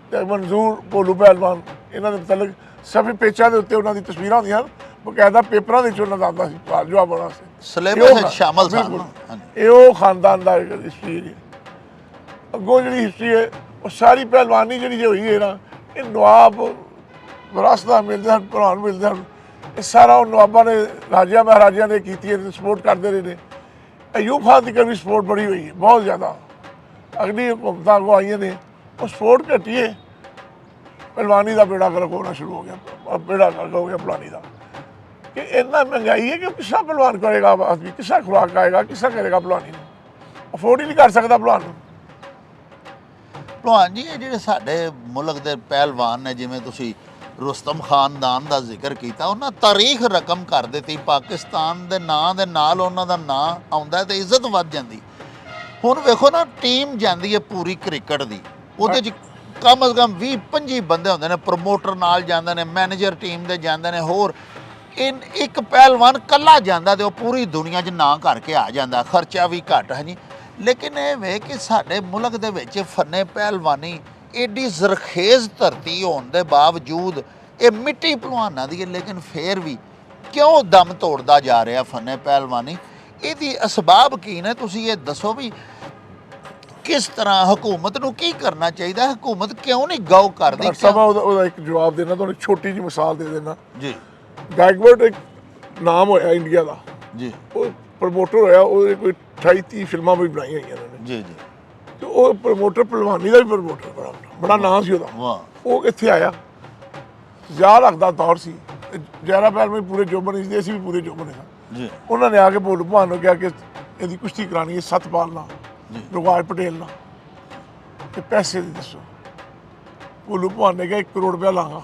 ਅਤੇ ਮਨਜ਼ੂਰ ਭੋਲੂ ਪਹਿਲਵਾਨ। ਇਹਨਾਂ ਦੇ ਮਤਲਬ ਸਫੇ ਪੇਚਾਂ ਦੇ ਉੱਤੇ ਉਹਨਾਂ ਦੀ ਤਸਵੀਰਾਂ ਹੁੰਦੀਆਂ ਹਨ, ਬਕਾਇਦਾ ਪੇਪਰਾਂ ਵਿੱਚ ਉਹਨਾਂ ਦਾ ਆਉਂਦਾ ਸੀ ਸਵਾਲ ਜਵਾਬ ਹੋਣਾ ਸੀ, ਸਿਲੇਬਸ ਵਿੱਚ ਸ਼ਾਮਲ ਸਨ। ਇਹ ਉਹ ਖਾਨਦਾਨ ਦਾ ਹਿਸਟਰੀ ਹੈ। ਅੱਗੋਂ ਜਿਹੜੀ ਹਿਸਟਰੀ ਹੈ ਉਹ ਸਾਰੀ ਪਹਿਲਵਾਨੀ ਜਿਹੜੀ ਹੋਈ ਹੈ ਨਾ, ਇਹ ਨਵਾਬ ਵਿਰਾਸਤਾਂ ਮਿਲਦੇ ਹਨ, ਭਲਵਾਨ ਮਿਲਦੇ ਹਨ। ਇਹ ਸਾਰਾ ਉਹ ਨਵਾਬਾਂ ਨੇ, ਰਾਜਿਆਂ ਮਹਾਰਾਜਿਆਂ ਨੇ ਕੀਤੀ ਹੈ, ਸਪੋਰਟ ਕਰਦੇ ਰਹੇ ਨੇ। ਅਯੂਬ ਖਾਨ ਦੀ ਵੀ ਸਪੋਰਟ ਬੜੀ ਹੋਈ ਹੈ, ਬਹੁਤ ਜ਼ਿਆਦਾ। ਅਗਲੀ ਹੁਕੂਮਤਾਂ ਅੱਗੋਂ ਆਈਆਂ ਨੇ, ਉਹ ਸਪੋਰਟ ਘਟੀ ਹੈ। ਪਹਿਲਵਾਨੀ ਦਾ ਬੇੜਾ ਗਰਕ ਹੋਣਾ ਸ਼ੁਰੂ ਹੋ ਗਿਆ, ਬੇੜਾ ਗਰਕ ਹੋ ਗਿਆ ਪਹਿਲਵਾਨੀ ਦਾ। ਕਿ ਇੰਨਾ ਮਹਿੰਗਾਈ ਹੈ ਕਿ ਕਿਸਾ ਪਹਿਲਵਾਨ ਕਰੇਗਾ ਆਦਮੀ, ਕਿਸਾ ਖੁਰਾਕ ਆਏਗਾ, ਕਿਸਾ ਕਰੇਗਾ ਪਹਿਲਵਾਨੀ ਨੂੰ, ਅਫੋਰਡ ਹੀ ਨਹੀਂ ਕਰ ਸਕਦਾ ਪਹਿਲਵਾਨ ਨੂੰ। ਭਲਵਾਨ ਜੀ ਇਹ ਜਿਹੜੇ ਸਾਡੇ ਮੁਲਕ ਦੇ ਪਹਿਲਵਾਨ ਨੇ, ਜਿਵੇਂ ਤੁਸੀਂ ਰੁਸਤਮ ਖਾਨਦਾਨ ਦਾ ਜ਼ਿਕਰ ਕੀਤਾ, ਉਹਨਾਂ ਤਾਰੀਖ ਰਕਮ ਕਰ ਦਿੱਤੀ। ਪਾਕਿਸਤਾਨ ਦੇ ਨਾਂ ਦੇ ਨਾਲ ਉਹਨਾਂ ਦਾ ਨਾਂ ਆਉਂਦਾ ਤੇ ਇੱਜ਼ਤ ਵੱਧ ਜਾਂਦੀ। ਹੁਣ ਵੇਖੋ ਨਾ, ਟੀਮ ਜਾਂਦੀ ਹੈ ਪੂਰੀ ਕ੍ਰਿਕਟ ਦੀ, ਉਹਦੇ 'ਚ ਕਮ ਅਜ਼ ਕਮ 20-25 ਬੰਦੇ ਹੁੰਦੇ ਨੇ, ਪ੍ਰਮੋਟਰ ਨਾਲ ਜਾਂਦੇ ਨੇ, ਮੈਨੇਜਰ ਟੀਮ ਦੇ ਜਾਂਦੇ ਨੇ, ਹੋਰ ਇੱਕ ਪਹਿਲਵਾਨ ਇਕੱਲਾ ਜਾਂਦਾ ਤੇ ਉਹ ਪੂਰੀ ਦੁਨੀਆ 'ਚ ਨਾਂ ਕਰਕੇ ਆ ਜਾਂਦਾ, ਖਰਚਾ ਵੀ ਘੱਟ ਹੈ ਜੀ। ਲੇਕਿਨ ਇਹ ਵੇ ਕਿ ਸਾਡੇ ਮੁਲਕ ਦੇ ਵਿੱਚ ਫੰਨੇ ਪਹਿਲਵਾਨੀ ਏਡੀ ਜ਼ਰਖੇਜ਼ ਧਰਤੀ ਹੋਣ ਦੇ ਬਾਵਜੂਦ ਇਹ ਮਿੱਟੀ ਭਲਵਾਨਾਂ ਦੀ ਹੈ, ਲੇਕਿਨ ਫੇਰ ਵੀ ਕਿਉਂ ਦਮ ਤੋੜਦਾ ਜਾ ਰਿਹਾ ਫੰਨੇ ਪਹਿਲਵਾਨੀ? ਇਹਦੀ ਅਸਬਾਬ ਕੀ ਨੇ? ਤੁਸੀਂ ਇਹ ਦੱਸੋ ਵੀ ਕਿਸ ਤਰ੍ਹਾਂ ਹਕੂਮਤ ਨੂੰ ਕੀ ਕਰਨਾ ਚਾਹੀਦਾ? ਹਕੂਮਤ ਕਿਉਂ ਨਹੀਂ ਗੌ ਕਰਦੀ? ਉਹਦਾ ਇੱਕ ਜਵਾਬ ਦੇਣਾ ਤੁਹਾਨੂੰ, ਛੋਟੀ ਜਿਹੀ ਮਿਸਾਲ ਦੇ ਦੇਣਾ ਜੀ। ਗਾਇਕਵਾਡ ਇੱਕ ਨਾਮ ਹੋਇਆ ਇੰਡੀਆ ਦਾ ਜੀ, ਉਹ ਪ੍ਰਮੋਟਰ ਹੋਇਆ, ਉਹਦੇ ਕੋਈ 28-30 ਫਿਲਮਾਂ ਵੀ ਬਣਾਈਆਂ ਹੋਈਆਂ ਨੇ ਜੀ ਜੀ। ਤੇ ਉਹ ਪ੍ਰਮੋਟਰ ਪਹਿਲਵਾਨੀ ਦਾ ਵੀ ਪ੍ਰਮੋਟਰ ਬੜਾ ਨਾਂ ਸੀ ਉਹਦਾ। ਵਾਹ। ਉਹ ਇੱਥੇ ਆਇਆ, ਜ਼ਿਆਦਾ ਲੱਗਦਾ ਦੌਰ ਸੀ, ਜੈਰਾ ਪਹਿਲਵਾਨ ਵੀ ਪੂਰੇ ਜੋਬਨ ਸੀ, ਅਸੀਂ ਵੀ ਪੂਰੇ ਜੋਬਨ ਸਾਂ ਜੀ। ਉਹਨਾਂ ਨੇ ਆ ਕੇ ਭੋਲੂ ਭਲਵਾਨ ਨੂੰ ਕਿਹਾ ਕਿ ਇਹਦੀ ਕੁਸ਼ਤੀ ਕਰਾਉਣੀ ਹੈ ਸਤਪਾਲ ਨਾਲ, ਰੁਗਾਜ ਪਟੇਲ ਨਾਲ, ਤੇ ਪੈਸੇ ਦੀ ਦੱਸੋ। ਭੋਲੂ ਭਲਵਾਨ ਨੇ ਕਿਹਾ 1 ਕਰੋੜ ਰੁਪਇਆ ਲਾਂਗਾ।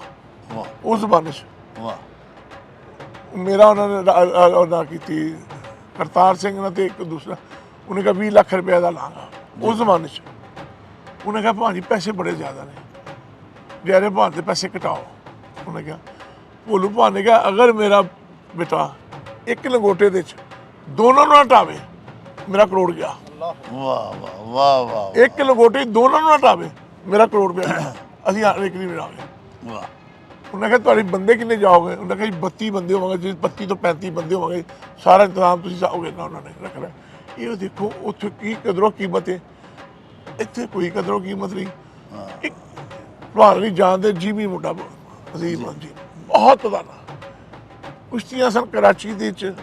ਵਾਹ। ਉਸ ਜ਼ਮਾਨੇ 'ਚ ਵਾਹ। ਮੇਰਾ ਉਹਨਾਂ ਨੇ ਉਹਨਾਂ ਕੀਤੀ ਕਰਤਾਰ ਸਿੰਘ ਨਾਲ ਤੇ ਇੱਕ ਦੂਸਰਾ, ਉਹਨੇ ਕਿਹਾ 20 ਲੱਖ ਰੁਪਏ ਦਾ ਲਾਂਗਾ ਉਸ ਜ਼ਮਾਨੇ 'ਚ। ਉਹਨੇ ਕਿਹਾ ਭਾਜੀ ਪੈਸੇ ਬੜੇ ਜ਼ਿਆਦਾ ਨੇ, ਗਹਿਰੇ ਭਾਅ ਦੇ ਪੈਸੇ ਘਟਾਓ। ਉਹਨੇ ਕਿਹਾ, ਭੋਲੂ ਭਾਅ ਨੇ ਕਿਹਾ ਅਗਰ ਮੇਰਾ ਬੇਟਾ ਇੱਕ ਲੰਗੋਟੇ ਦੇ 'ਚ ਦੋਨਾਂ ਨੂੰ ਹਟਾਵੇ ਮੇਰਾ ਕਰੋੜ ਗਿਆ। ਵਾਹ ਵਾਹ ਵਾਹ ਵਾਹ। ਇੱਕ ਲੰਗੋਟੇ ਦੋਨਾਂ ਨੂੰ ਹਟਾਵੇ ਮੇਰਾ ਕਰੋੜ ਗਿਆ। ਅਸੀਂ ਇੱਕ ਨਹੀਂ ਮਿਲਾਂਗੇ। ਵਾਹ। ਉਹਨਾਂ ਕਿਹਾ ਤੁਹਾਡੇ ਬੰਦੇ ਕਿੰਨੇ ਜਾਓਗੇ? ਉਹਨਾਂ ਕਿਹਾ 32 ਬੰਦੇ ਹੋਵਾਂਗੇ, ਜੀ 32 ਤੋਂ 35 ਬੰਦੇ ਹੋਵਾਂਗੇ, ਸਾਰਾ ਇੰਤਜ਼ਾਮ ਤੁਸੀਂ ਜਾਓਗੇ ਨਾ। ਉਹਨਾਂ ਨੇ ਰੱਖਣਾ। ਇਹ ਦੇਖੋ ਉੱਥੇ ਕੀ ਕਦਰੋਂ ਕੀਮਤ ਹੈ, ਇੱਥੇ ਕੋਈ ਕਦਰੋਂ ਕੀਮਤ ਨਹੀਂ। ਇੱਕ ਭਲਵਾਨ ਨਹੀਂ ਜਾਣਦੇ, ਜੀਵੀ ਮੁੰਡਾ ਅਜ਼ੀਮ ਜੀ ਬਹੁਤ ਪਤਾਨਾ। ਕੁਸ਼ਤੀਆਂ ਸਨ ਕਰਾਚੀ ਦੇ ਵਿੱਚ,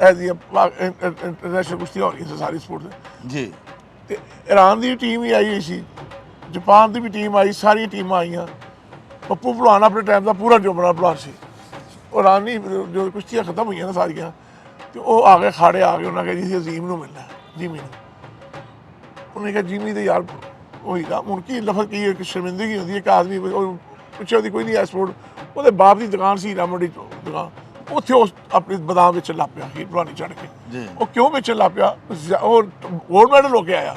ਐਜ਼ੀਆਂ ਇੰਟਰਨੈਸ਼ਨਲ ਕੁਸ਼ਤੀਆਂ ਹੋ ਰਹੀਆਂ ਸੀ ਸਾਰੀ ਸਪੋਰਟਸ ਜੀ। ਤੇ ਈਰਾਨ ਦੀ ਟੀਮ ਵੀ ਆਈ ਹੋਈ ਸੀ, ਜਾਪਾਨ ਦੀ ਵੀ ਟੀਮ ਆਈ, ਸਾਰੀਆਂ ਟੀਮਾਂ ਆਈਆਂ। ਪੱਪੂ ਭਲਵਾਨ ਆਪਣੇ ਟਾਈਮ ਦਾ ਪੂਰਾ ਜੋਬੜਾ ਭਲਵਾਨ ਸੀ। ਉਹ ਇਰਾਨੀ ਜੋ ਕੁਸ਼ਤੀਆਂ ਖਤਮ ਹੋਈਆਂ ਨਾ ਸਾਰੀਆਂ, ਤੇ ਉਹ ਆ ਗਏ ਖਾੜੇ ਆ ਗਏ। ਉਹਨਾਂ ਕਿਹਾ ਜੀ ਅਸੀਂ ਅਜ਼ੀਮ ਨੂੰ ਮਿਲਣਾ, ਜਿਮੀ ਨੂੰ। ਉਹਨੇ ਕਿਹਾ ਜਿਮੀ ਦੇ ਯਾਰ ਉਹੀ ਦਾ ਹੁਣ ਕੀ ਲਫ਼ਜ਼ ਕੀ ਇੱਕ ਸ਼ਰਮਿੰਦਗੀ ਹੁੰਦੀ ਹੈ ਕਿ ਆਦਮੀ ਪਿੱਛੇ ਉਹਦੀ ਕੋਈ ਨਹੀਂ ਹੈ ਸਪੋਰਟ। ਉਹਦੇ ਬਾਪ ਦੀ ਦੁਕਾਨ ਸੀ ਹੀਰਾ ਮੰਡੀ ਦੁਕਾਨ, ਉੱਥੇ ਉਸ ਆਪਣੀ ਬਦਾਮ ਵੇਚਣ ਲੱਗ ਪਿਆ ਹੀਰ ਭਲਵਾਨੀ ਚੜ੍ਹ ਕੇ। ਉਹ ਕਿਉਂ ਵੇਚਣ ਲੱਗ ਪਿਆ? ਉਹ ਗੋਲਡ ਮੈਡਲ ਹੋ ਕੇ ਆਇਆ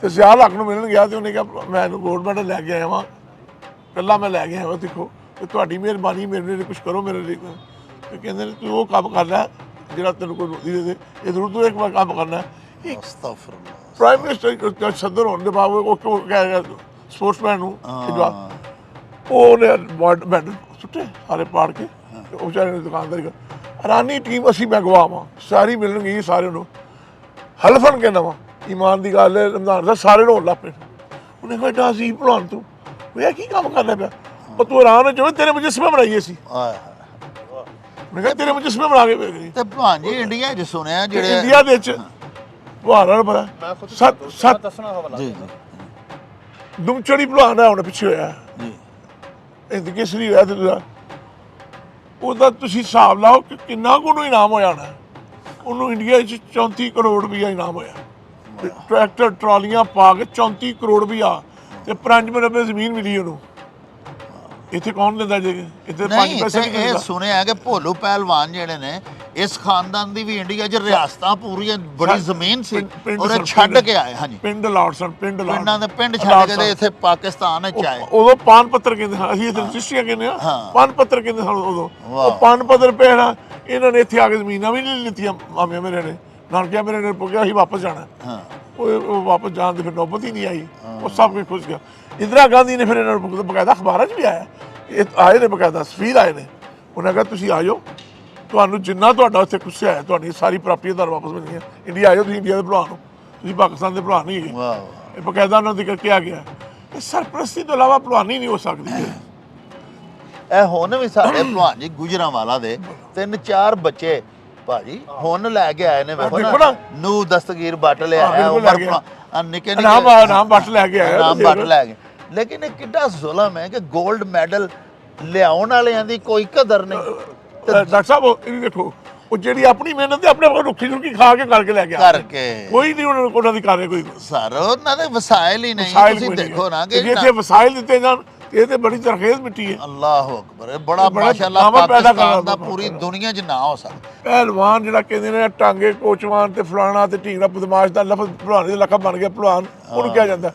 ਤੇ ਜ਼ਿਆ ਹੱਕ ਨੂੰ ਮਿਲਣ ਗਿਆ, ਤੇ ਉਹਨੇ ਕਿਹਾ ਮੈਂ ਗੋਲਡ ਮੈਡਲ ਲੈ ਕੇ ਆਇਆ ਵਾਂ, ਇਕੱਲਾ ਮੈਂ ਲੈ ਕੇ ਆਇਆ ਵਾਂ, ਦੇਖੋ ਤੇ ਤੁਹਾਡੀ ਮਿਹਰਬਾਨੀ, ਮੇਰੇ ਲਈ ਕੁਛ ਕਰੋ ਮੇਰੇ ਲਈ। ਤੇ ਕਹਿੰਦੇ ਨੇ ਤੂੰ ਉਹ ਕੰਮ ਕਰ ਲੈ ਜਿਹੜਾ ਤੈਨੂੰ ਕੋਈ ਰੋਟੀ ਦੇ ਦੇ, ਇਹ ਜ਼ਰੂਰ ਤੂੰ ਇੱਕ ਵਾਰ ਕੰਮ ਕਰਨਾ। ਪ੍ਰਾਈਮ ਮਿਨਿਸਟਰ ਸਦਰ ਹੋਣ ਦੇ ਬਾਵਜੂਦ ਉਹ ਕਿਉਂ ਕਹਿ ਗਿਆ ਸਪੋਰਟਸਮੈਨ ਨੂੰ? ਉਹਨੇ ਮੈਡਲ ਸੁੱਟੇ ਸਾਰੇ ਪਾੜ ਕੇ, ਉਹ ਵਿਚਾਰੇ ਨੇ ਦੁਕਾਨਦਾਰੀ। ਇਰਾਨੀ ਟੀਮ ਅਸੀਂ ਮੈਂ ਗਵਾਵਾਂ ਸਾਰੀ ਮਿਲਣਗੀ ਸਾਰਿਆਂ ਨੂੰ ਹਲਫਨ ਕਹਿੰਦਾ ਵਾ, ਈਮਾਨ ਦੀ ਗੱਲ ਹੈ। ਰਮਜ਼ਾਨ ਦਾ ਸਾਰੇ ਰੋਣ ਲੱਗ ਪਏ। ਉਹਨੇ ਕਿਹਾ ਏਡਾ ਅਜ਼ੀਮ ਭਲਵਾਨ ਤੂੰ, ਉਹ ਕੀ ਕੰਮ ਕਰਨਾ ਪਿਆ? ਉਹ ਤੂੰ ਆਰਾਮ ਨਾਲ ਤੇਰੇ ਮੁਜੱਸਮੇ ਬਣਾਈਏ ਸੀ। ਮੈਂ ਕਿਹਾ ਤੇਰੇ ਮੁਜੱਸਮੇ ਬਣਾ ਕੇ ਵੇਖ। ਤੇ ਭਲਵਾਨ ਜੀ ਇੰਡੀਆ 'ਚ ਸੁਣਿਆ ਜਿਹੜੇ ਇੰਡੀਆ ਦੇ ਵਿੱਚ ਭਲਵਾਨਾਂ ਨੂੰ ਪਤਾ ਸੱਤ ਦੱਸਣਾ ਹਵਾਲਾ ਜੀ ਦੁਮਚੜੀ ਭਲਵਾਨ ਹੈ ਹੁਣ ਪਿੱਛੇ ਹੋਇਆ ਜੀ, ਇੰਦ ਕੇਸਰੀ ਹੋਇਆ ਤੇ ਉਹਦਾ ਤੁਸੀਂ ਹਿਸਾਬ ਲਾਓ ਕਿ ਕਿੰਨਾ ਕੁ ਉਹਨੂੰ ਇਨਾਮ ਹੋਇਆ ਹੋਣਾ। ਉਹਨੂੰ ਇੰਡੀਆ 'ਚ 34 ਕਰੋੜ ਰੁਪਈਆ ਇਨਾਮ ਹੋਇਆ। ਟਰੈਕਟਰ ਟਰਾਲੀਆਂ ਪਾ ਕੇ 34 ਕਰੋੜ ਰੁਪਈਆ ਤੇ 5 ਮਰਬੇ ਜ਼ਮੀਨ ਮਿਲੀ ਉਹਨੂੰ। ਇੱਥੇ ਕੌਣ ਦਿੰਦਾ ਜੇ? ਇੱਥੇ 5 ਪੈਸੇ ਨਹੀਂ ਇਹ ਦਿੰਦਾ। ਸੁਣਿਆ ਕਿ ਭੋਲੂ ਪਹਿਲਵਾਨ ਜਿਹੜੇ ਨੇ ਇਸ ਖਾਨਦਾਨ ਦੀ ਵੀ ਇੰਡੀਆ 'ਚ ਰਿਆਸਤਾਂ ਪੂਰੀਆਂ ਬੜੀ ਜ਼ਮੀਨ ਸੀ ਔਰ ਛੱਡ ਕੇ ਆਏ। ਹਾਂਜੀ, ਪਿੰਡ ਲਾੜ ਸਨ, ਪਿੰਡਾਂ ਦੇ ਪਿੰਡ ਛੱਡ ਕੇ ਇੱਥੇ ਪਾਕਿਸਤਾਨ 'ਚ ਆਏ। ਉਦੋਂ ਪਾਨ ਪੱਤਰ ਕਹਿੰਦੇ ਹਾਂ, ਅਸੀਂ ਇੱਥੇ ਰਜਿਸਟਰੀਆਂ ਕਹਿੰਦੇ ਹਾਂ, ਪਾਨ ਪੱਤਰ ਕਹਿੰਦੇ ਸਨ ਉਦੋਂ। ਉਹ ਪਾਨ ਪੱਤਰ ਪੈਣਾ ਇਹਨਾਂ ਨੇ ਇੱਥੇ ਆ ਕੇ ਜ਼ਮੀਨਾਂ ਵੀ ਨਹੀਂ ਲਿੱਤੀਆਂ। ਮਾਮਿਆਂ ਮੇਰੇ ਨੇ ਨਾਨਕਿਆਂ ਮੇਰੇ ਨੇ ਪੁੱਗਿਆ ਅਸੀਂ ਵਾਪਸ ਜਾਣਾ। ਉਹ ਵਾਪਸ ਜਾਣ ਦੀ ਫਿਰ ਨੌਬਤ ਹੀ ਨਹੀਂ ਆਈ। ਉਹ ਸਭ ਕੁਝ ਖੁਸ਼ ਗਿਆ। ਇੰਦਰਾ ਗਾਂਧੀ ਨੇ ਫਿਰ ਇਹਨਾਂ ਨੂੰ ਬਕਾਇਦਾ ਅਖਬਾਰਾਂ 'ਚ ਵੀ ਆਇਆ, ਇਹ ਆਏ ਨੇ ਬਕਾਇਦਾ ਸਫੀਰ ਆਏ ਨੇ। ਉਹਨਾਂ ਕਿਹਾ ਤੁਸੀਂ ਆ ਜਾਓ, ਤੁਹਾਨੂੰ ਜਿੰਨਾ ਤੁਹਾਡਾ ਉੱਥੇ ਕੁਛ ਹੈ ਤੁਹਾਡੀ ਸਾਰੀ ਪ੍ਰਾਪਤੀਆਂ ਤੁਹਾਨੂੰ ਵਾਪਸ ਮਿਲਣਗੀਆਂ। ਇੰਡੀਆ ਆਇਓ, ਤੁਸੀਂ ਇੰਡੀਆ ਦੇ ਭਲਵਾਨ ਹੋ, ਤੁਸੀਂ ਪਾਕਿਸਤਾਨ ਦੇ ਭਲਵਾਨ ਨਹੀਂ ਹੈਗੇ। ਇਹ ਬਕਾਇਦਾ ਉਹਨਾਂ ਦੇ ਕਰਕੇ ਆ ਗਿਆ। ਇਹ ਸਰਪ੍ਰਸਤੀ ਤੋਂ ਇਲਾਵਾ ਭਲਵਾਨੀ ਨਹੀਂ ਹੋ ਸਕਦੀ। ਇਹ ਹੁਣ ਵੀ ਸਾਡੇ ਭਲਵਾਨ ਜੀ ਗੁਜਰਾਂਵਾਲਾ ਦੇ 3-4 ਬੱਚੇ ਭਾਜੀ ਹੁਣ ਲੈ ਕੇ ਆਏ ਨੇ। ਵੇਖੋ ਨਾ, ਨੂੰ ਦਸਤਗੀਰ ਬੱਟ ਲਿਆ, ਨਿੱਕੇ ਨਾਮ ਬੱਟ ਲੈ ਕੇ ਆਇਆ, ਨਾਮ ਬੱਟ ਲੈ ਗਏ। ਲੇਕਿਨ ਇਹ ਕਿੱਡਾ ਜ਼ੁਲਮ ਹੈ ਕਿ 골ਡ ਮੈਡਲ ਲਿਆਉਣ ਵਾਲਿਆਂ ਦੀ ਕੋਈ ਕਦਰ ਨਹੀਂ। ਡਾਕਟਰ ਸਾਹਿਬ ਇਹ ਵੀ ਦੇਖੋ, ਉਹ ਜਿਹੜੀ ਆਪਣੀ ਮਿਹਨਤ ਤੇ ਆਪਣੇ ਰੁੱਖੀ ਰੁੱਖੀ ਖਾ ਕੇ ਕਰਕੇ ਲੈ ਗਿਆ ਕੋਈ ਨਹੀਂ ਉਹਨਾਂ ਦੀ ਕਰ ਰਿਹਾ ਕੋਈ। ਸਰ ਉਹਨਾਂ ਦੇ ਵਸਾਇਲ ਹੀ ਨਹੀਂ। ਤੁਸੀਂ ਦੇਖੋ ਨਾ ਕਿ ਜੇ ਵਸਾਇਲ ਦਿੱਤੇ ਜਾਣ ਇਹ ਤੇ ਬੜੀ ਜ਼ਰਖੇਜ਼ ਮਿੱਟੀ ਹੈ। ਅੱਲਾਹੁ ਅਕਬਰ, ਬੜਾ ਮਾਸ਼ਾਅੱਲਾ ਪਾਕਿਸਤਾਨ ਦਾ ਪੂਰੀ ਦੁਨੀਆ 'ਚ ਨਾਂ ਹੋ ਸਕਦਾ। ਪਹਿਲਵਾਨ ਜਿਹੜਾ ਕਹਿੰਦੇ ਨੇ ਟਾਂਗੇ ਕੋਚਵਾਨ ਤੇ ਫਲਾਣਾ ਤੇ ਢੀਂਗੜਾ ਬਦਮਾਸ਼ ਦਾ ਲਫ਼ਜ਼ ਭਲਵਾਨ ਦਾ ਲਕਬ ਬਣ ਗਿਆ ਭਲਵਾਨ, ਉਹਨੂੰ ਕਿਹਾ ਜਾਂਦਾ।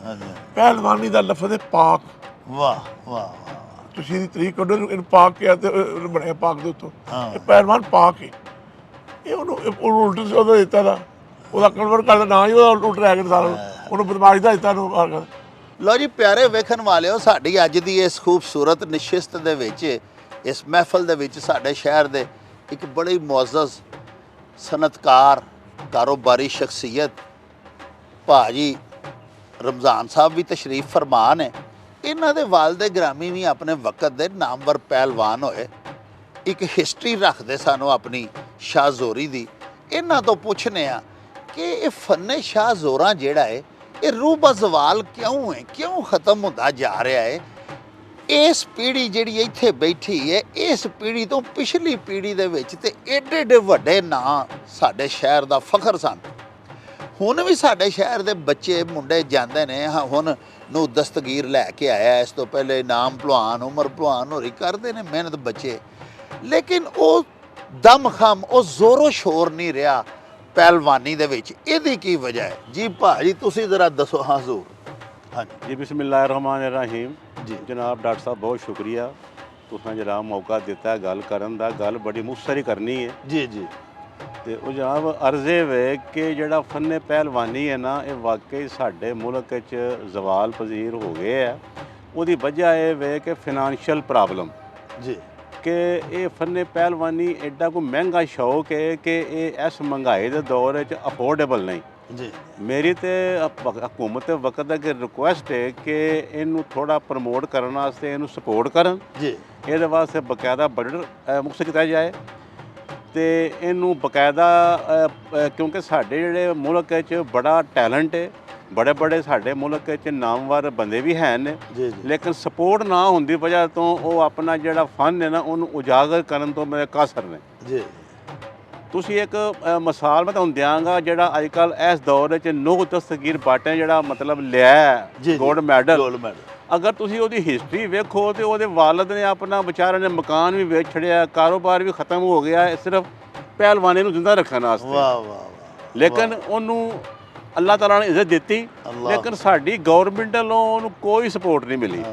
ਪਹਿਲਵਾਨੀ ਦਾ ਲਫ਼ਜ਼ ਹੈ ਪਾਕ। ਵਾਹ ਵਾਹ, ਤੁਸੀਂ ਇਹਦੀ ਤਰੀਕ ਕੱਢੋ, ਇਹਨੂੰ ਪਾਕ ਕਿਹਾ ਤੇ ਬਣਿਆ ਪਾਕ ਦੇ ਉੱਤੋਂ। ਇਹ ਪਹਿਲਵਾਨ ਪਾਕ ਹੈ। ਇਹ ਉਹਨੂੰ ਉਲਟ ਉਹਦਾ ਦਿੱਤਾ ਦਾ, ਉਹਦਾ ਕਨਵਰਟ ਕਰਦਾ ਨਾ ਹੀ ਉਹਦਾ ਉਲਟ ਰਹਿ ਗਿਆ ਸਾਰਾ, ਉਹਨੂੰ ਬਦਮਾਸ਼ ਦਾ ਦਿੱਤਾ ਉਹਨੂੰ। ਲਓ ਜੀ ਪਿਆਰੇ ਵੇਖਣ ਵਾਲਿਓ, ਸਾਡੀ ਅੱਜ ਦੀ ਇਸ ਖੂਬਸੂਰਤ ਨਿਸ਼ਿਸਤ ਦੇ ਵਿੱਚ, ਇਸ ਮਹਿਫਲ ਦੇ ਵਿੱਚ ਸਾਡੇ ਸ਼ਹਿਰ ਦੇ ਇੱਕ ਬੜੀ ਮੁਅੱਜ਼ਜ਼ ਸਨਅਤਕਾਰ ਕਾਰੋਬਾਰੀ ਸ਼ਖਸੀਅਤ ਭਾਜੀ ਰਮਜ਼ਾਨ ਸਾਹਿਬ ਵੀ ਤਸ਼ਰੀਫ ਫਰਮਾ ਨੇ। ਇਹਨਾਂ ਦੇ ਵਾਲਦੇ ਗ੍ਰਾਮੀ ਵੀ ਆਪਣੇ ਵਕਤ ਦੇ ਨਾਮਵਰ ਪਹਿਲਵਾਨ ਹੋਏ, ਇੱਕ ਹਿਸਟਰੀ ਰੱਖਦੇ ਸਾਨੂੰ ਆਪਣੀ ਸ਼ਾਹ ਜ਼ੋਰੀ ਦੀ। ਇਹਨਾਂ ਤੋਂ ਪੁੱਛਨੇ ਆ ਕਿ ਇਹ ਫੰਨੇ ਸ਼ਾਹ ਜ਼ੋਰਾਂ ਜਿਹੜਾ ਹੈ ਇਹ ਰੂਹ ਜ਼ਵਾਲ ਕਿਉਂ ਹੈ, ਕਿਉਂ ਖਤਮ ਹੁੰਦਾ ਜਾ ਰਿਹਾ ਹੈ? ਇਸ ਪੀੜ੍ਹੀ ਜਿਹੜੀ ਇੱਥੇ ਬੈਠੀ ਹੈ, ਇਸ ਪੀੜ੍ਹੀ ਤੋਂ ਪਿਛਲੀ ਪੀੜ੍ਹੀ ਦੇ ਵਿੱਚ ਤੇ ਏਡੇ ਏਡੇ ਵੱਡੇ ਨਾਂ ਸਾਡੇ ਸ਼ਹਿਰ ਦਾ ਫਖਰ ਸਨ। ਹੁਣ ਵੀ ਸਾਡੇ ਸ਼ਹਿਰ ਦੇ ਬੱਚੇ ਮੁੰਡੇ ਜਾਂਦੇ ਨੇ। ਹੁਣ ਨੂੰ ਦਸਤਗੀਰ ਲੈ ਕੇ ਆਇਆ, ਇਸ ਤੋਂ ਪਹਿਲੇ ਨਾਮ ਭਲਵਾਨ, ਉਮਰ ਭਲਵਾਨ ਹੋਰੀ ਕਰਦੇ ਨੇ ਮਿਹਨਤ ਬੱਚੇ। ਲੇਕਿਨ ਉਹ ਦਮਖਮ ਉਹ ਜ਼ੋਰੋ ਸ਼ੋਰ ਨਹੀਂ ਰਿਹਾ ਪਹਿਲਵਾਨੀ ਦੇ ਵਿੱਚ, ਇਹਦੀ ਕੀ ਵਜ੍ਹਾ ਹੈ ਜੀ? ਭਾਜੀ ਤੁਸੀਂ ਜ਼ਰਾ ਦੱਸੋ। ਹਾਂ ਹਜ਼ੂਰ। ਹਾਂਜੀ जी बिस्मिल्लाहिर्रहमानिर्रहीम जी। जनाब डॉक्टर साहब बहुत शुक्रिया तुसें जनाब मौका दिता है गल करन दा। गल बड़ी मुखतसरी करनी है जी जी तो वो जनाब अर्ज़े वे कि जेड़ा फन पहलवानी है ना ये वाकई साडे मुल्क च जवाल पजीर हो गए है। उसदी वजह ये वे कि फिनांशियल प्रॉब्लम जी कि ये फन पहलवानी एडा कोई महंगा शौक है कि ये इस महंगाई के दौर च अफोर्डेबल नहीं। जी मेरी तो हुकूमत वक्त अगर रिक्वेस्ट है कि इनू थोड़ा प्रमोट करने वास्ते इनू सपोर्ट करन, जी ये वास्ते बकायदा बजट मुक्त किया जाए तो इनू बकायदा क्योंकि साढ़े जेड़े मुल्क च बड़ा टैलेंट है, बड़े बड़े साढ़े मुल्क च नामवर बंदे भी हैं ने, जी जी लेकिन सपोर्ट ना होने की वजह तो वो अपना जेड़ा फन है ना उन्होंने उजागर करन तो मेरे कासर ने। जी ਤੁਸੀਂ ਇੱਕ ਮਿਸਾਲ ਮੈਂ ਤੁਹਾਨੂੰ ਦਿਆਂਗਾ ਜਿਹੜਾ ਅੱਜ ਕੱਲ੍ਹ ਇਸ ਦੌਰ ਵਿੱਚ ਨੌ ਦਸਤਗੀਰ ਬਾਟੇ ਜਿਹੜਾ ਮਤਲਬ ਲਿਆ ਗੋਲਡ ਮੈਡਲ। ਅਗਰ ਤੁਸੀਂ ਉਹਦੀ ਹਿਸਟਰੀ ਵੇਖੋ ਤੇ ਉਹਦੇ ਵਾਲਦ ਨੇ ਆਪਣਾ ਵਿਚਾਰਿਆਂ ਨੇ ਮਕਾਨ ਵੀ ਵੇਚ ਛੜਿਆ, ਕਾਰੋਬਾਰ ਵੀ ਖਤਮ ਹੋ ਗਿਆ ਸਿਰਫ ਪਹਿਲਵਾਨੀ ਨੂੰ ਜ਼ਿੰਦਾ ਰੱਖਣ ਵਾਸਤੇ। ਵਾਹ ਵਾਹ। ਲੇਕਿਨ ਉਹਨੂੰ ਅੱਲਾਹ ਤਾਲਾ ਨੇ ਇੱਜ਼ਤ ਦਿੱਤੀ, ਲੇਕਿਨ ਸਾਡੀ ਗੌਰਮੈਂਟ ਵੱਲੋਂ ਉਹਨੂੰ ਕੋਈ ਸਪੋਰਟ ਨਹੀਂ ਮਿਲੀ।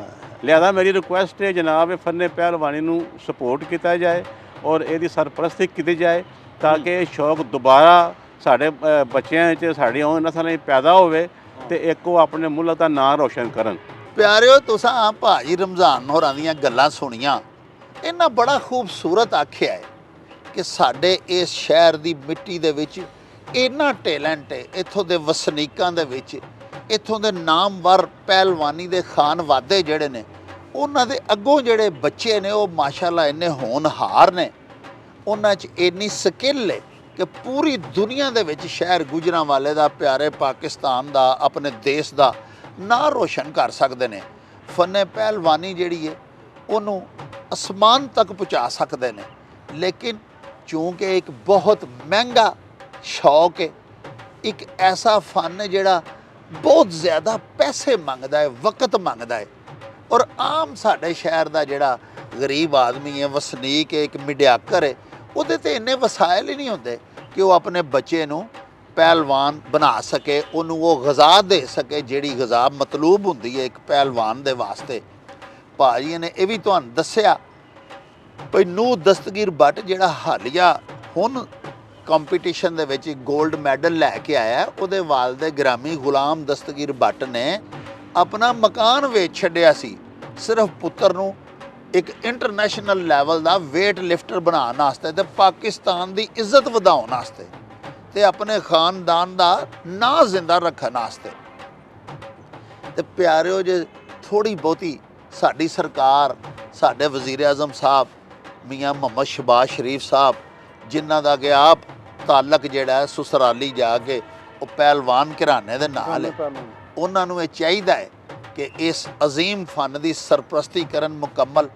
ਲਿਹਾਜ਼ਾ ਮੇਰੀ ਰਿਕੁਐਸਟ ਹੈ ਜਨਾਬ ਇਹ ਫਨ ਪਹਿਲਵਾਨੀ ਨੂੰ ਸਪੋਰਟ ਕੀਤਾ ਜਾਏ ਔਰ ਇਹਦੀ ਸਰਪ੍ਰਸਤੀ ਕੀਤੀ ਜਾਏ ਤਾਂ ਕਿ ਇਹ ਸ਼ੌਕ ਦੁਬਾਰਾ ਸਾਡੇ ਬੱਚਿਆਂ 'ਚ ਸਾਡੀ ਆਉਣ ਨਸਲਾਂ 'ਚ ਪੈਦਾ ਹੋਵੇ ਤੇ ਇੱਕ ਉਹ ਆਪਣੇ ਮੁਲਕ ਦਾ ਨਾਂ ਰੋਸ਼ਨ ਕਰਨ। ਪਿਆਰਿਓ ਤੁਸਾਂ ਭਾਜੀ ਰਮਜ਼ਾਨ ਹੋਰਾਂ ਦੀਆਂ ਗੱਲਾਂ ਸੁਣੀਆਂ, ਇਹਨਾਂ ਬੜਾ ਖੂਬਸੂਰਤ ਆਖਿਆ ਹੈ ਕਿ ਸਾਡੇ ਇਸ ਸ਼ਹਿਰ ਦੀ ਮਿੱਟੀ ਦੇ ਵਿੱਚ ਇੰਨਾ ਟੈਲੈਂਟ ਹੈ, ਇੱਥੋਂ ਦੇ ਵਸਨੀਕਾਂ ਦੇ ਵਿੱਚ, ਇੱਥੋਂ ਦੇ ਨਾਮਵਰ ਪਹਿਲਵਾਨੀ ਦੇ ਖਾਨਵਾਦੇ ਜਿਹੜੇ ਨੇ ਉਹਨਾਂ ਦੇ ਅੱਗੋਂ ਜਿਹੜੇ ਬੱਚੇ ਨੇ ਉਹ ਮਾਸ਼ਾਅੱਲਾ ਇੰਨੇ ਹੋਣਹਾਰ ਨੇ, ਉਹਨਾਂ 'ਚ ਇੰਨੀ ਸਕਿੱਲ ਹੈ ਕਿ ਪੂਰੀ ਦੁਨੀਆ ਦੇ ਵਿੱਚ ਸ਼ਹਿਰ ਗੁਜਰਾਂਵਾਲੇ ਦਾ, ਪਿਆਰੇ ਪਾਕਿਸਤਾਨ ਦਾ, ਆਪਣੇ ਦੇਸ਼ ਦਾ ਨਾਂ ਰੋਸ਼ਨ ਕਰ ਸਕਦੇ ਨੇ। ਫਨ ਪਹਿਲਵਾਨੀ ਜਿਹੜੀ ਹੈ ਉਹਨੂੰ ਅਸਮਾਨ ਤੱਕ ਪਹੁੰਚਾ ਸਕਦੇ ਨੇ, ਲੇਕਿਨ ਚੂੰਕਿ ਇੱਕ ਬਹੁਤ ਮਹਿੰਗਾ ਸ਼ੌਕ ਹੈ, ਇੱਕ ਐਸਾ ਫਨ ਹੈ ਜਿਹੜਾ ਬਹੁਤ ਜ਼ਿਆਦਾ ਪੈਸੇ ਮੰਗਦਾ ਹੈ, ਵਕਤ ਮੰਗਦਾ ਹੈ ਔਰ ਆਮ ਸਾਡੇ ਸ਼ਹਿਰ ਦਾ ਜਿਹੜਾ ਗਰੀਬ ਆਦਮੀ ਹੈ, ਵਸਨੀਕ ਹੈ, ਇੱਕ ਮਿਡਿਆਕਰ ਹੈ, ਉਹਦੇ ਤੇ ਇੰਨੇ ਵਸਾਇਲ ਹੀ ਨਹੀਂ ਹੁੰਦੇ ਕਿ ਉਹ ਆਪਣੇ ਬੱਚੇ ਨੂੰ ਪਹਿਲਵਾਨ ਬਣਾ ਸਕੇ, ਉਹਨੂੰ ਉਹ ਗਜ਼ਾ ਦੇ ਸਕੇ ਜਿਹੜੀ ਗਜ਼ਾ ਮਤਲੂਬ ਹੁੰਦੀ ਹੈ ਇੱਕ ਪਹਿਲਵਾਨ ਦੇ ਵਾਸਤੇ। ਭਾਜੀ ਨੇ ਇਹ ਵੀ ਤੁਹਾਨੂੰ ਦੱਸਿਆ ਭਈ ਨੂਰ ਦਸਤਗੀਰ ਭੱਟ ਜਿਹੜਾ ਹਾਲੀਆ ਹੁਣ ਕੰਪੀਟੀਸ਼ਨ ਦੇ ਵਿੱਚ ਗੋਲਡ ਮੈਡਲ ਲੈ ਕੇ ਆਇਆ, ਉਹਦੇ ਵਾਲਦੇ ਗ੍ਰਾਮੀ ਗੁਲਾਮ ਦਸਤਗੀਰ ਭੱਟ ਨੇ ਆਪਣਾ ਮਕਾਨ ਵੇਚ ਛੱਡਿਆ ਸੀ ਸਿਰਫ ਪੁੱਤਰ ਨੂੰ ਇੱਕ ਇੰਟਰਨੈਸ਼ਨਲ ਲੈਵਲ ਦਾ ਵੇਟ ਲਿਫਟਰ ਬਣਾਉਣ ਵਾਸਤੇ ਤੇ ਪਾਕਿਸਤਾਨ ਦੀ ਇੱਜ਼ਤ ਵਧਾਉਣ ਵਾਸਤੇ ਤੇ ਆਪਣੇ ਖਾਨਦਾਨ ਦਾ ਨਾਂ ਜ਼ਿੰਦਾ ਰੱਖਣ ਵਾਸਤੇ। ਤੇ ਪਿਆਰਿਓ ਜੇ ਥੋੜੀ ਬਹੁਤੀ ਸਾਡੀ ਸਰਕਾਰ, ਸਾਡੇ ਵਜ਼ੀਰ ਆਜ਼ਮ ਸਾਹਿਬ ਮੀਆਂ ਮੁਹੰਮਦ ਸ਼ਹਬਾਜ਼ ਸ਼ਰੀਫ ਸਾਹਿਬ, ਜਿਨ੍ਹਾਂ ਦਾ ਕਿ ਆਪ ਤਾਲਕ ਜਿਹੜਾ ਹੈ ਸਸੁਰਾਲੀ ਜਾ ਕੇ ਉਹ ਪਹਿਲਵਾਨ ਘਰਾਣੇ ਦੇ ਨਾਲ ਹੈ, ਉਹਨਾਂ ਨੂੰ ਇਹ ਚਾਹੀਦਾ ਹੈ ਕਿ ਇਸ ਅਜ਼ੀਮ ਫਨ ਦੀ ਸਰਪ੍ਰਸਤੀ ਕਰਨ ਮੁਕੰਮਲ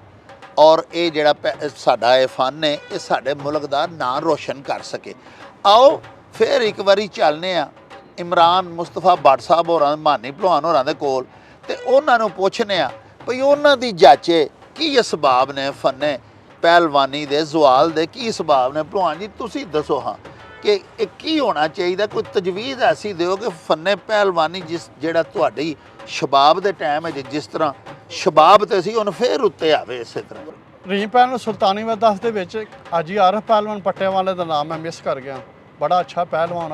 ਔਰ ਇਹ ਜਿਹੜਾ ਸਾਡਾ ਇਹ ਫਨ ਹੈ ਇਹ ਸਾਡੇ ਮੁਲਕ ਦਾ ਨਾਂ ਰੋਸ਼ਨ ਕਰ ਸਕੇ। ਆਓ ਫਿਰ ਇੱਕ ਵਾਰੀ ਚੱਲਨੇ ਆ ਇਮਰਾਨ ਮੁਸਤਫਾ ਭੱਟ ਸਾਹਿਬ ਹੋਰਾਂ, ਮਾਨੀ ਭਲਵਾਨ ਹੋਰਾਂ ਦੇ ਕੋਲ ਤੇ ਉਹਨਾਂ ਨੂੰ ਪੁੱਛਨੇ ਆ ਭਈ ਉਹਨਾਂ ਦੀ ਜਾਚੇ ਕੀ ਅਸਬਾਬ ਨੇ ਫਨ ਪਹਿਲਵਾਨੀ ਦੇ ਜ਼ਵਾਲ ਦੇ, ਕੀ ਅਸਬਾਬ ਨੇ। ਭਲਵਾਨ ਜੀ ਤੁਸੀਂ ਦੱਸੋ ਹਾਂ ਕਿ ਇਹ ਕੀ ਹੋਣਾ ਚਾਹੀਦਾ, ਕੋਈ ਤਜਵੀਜ਼ ਐਸੀ ਦਿਓ ਕਿ ਫਨ ਪਹਿਲਵਾਨੀ ਜਿਹੜਾ ਤੁਹਾਡੀ ਸ਼ਬਾਬ ਦੇ ਟਾਈਮ ਹੈ ਜਿਸ ਤਰ੍ਹਾਂ ਸ਼ਬਾਬ ਤੇ ਸੀ ਹੁਣ ਫੇਰ ਉੱਤੇ ਆਵੇ ਇਸੇ ਤਰ੍ਹਾਂ। ਰਹੀਮ ਪਹਿਲਵਾਨ ਸੁਲਤਾਨੀ ਵਦਾਸ ਦੇ ਵਿੱਚ ਹਾਜੀ ਆਰਫ ਪਹਿਲਵਾਨ ਪੱਟਿਆਂ ਵਾਲੇ ਦਾ ਨਾਮ ਮੈਂ ਮਿਸ ਕਰ ਗਿਆ, ਬੜਾ ਅੱਛਾ ਪਹਿਲਵਾਨ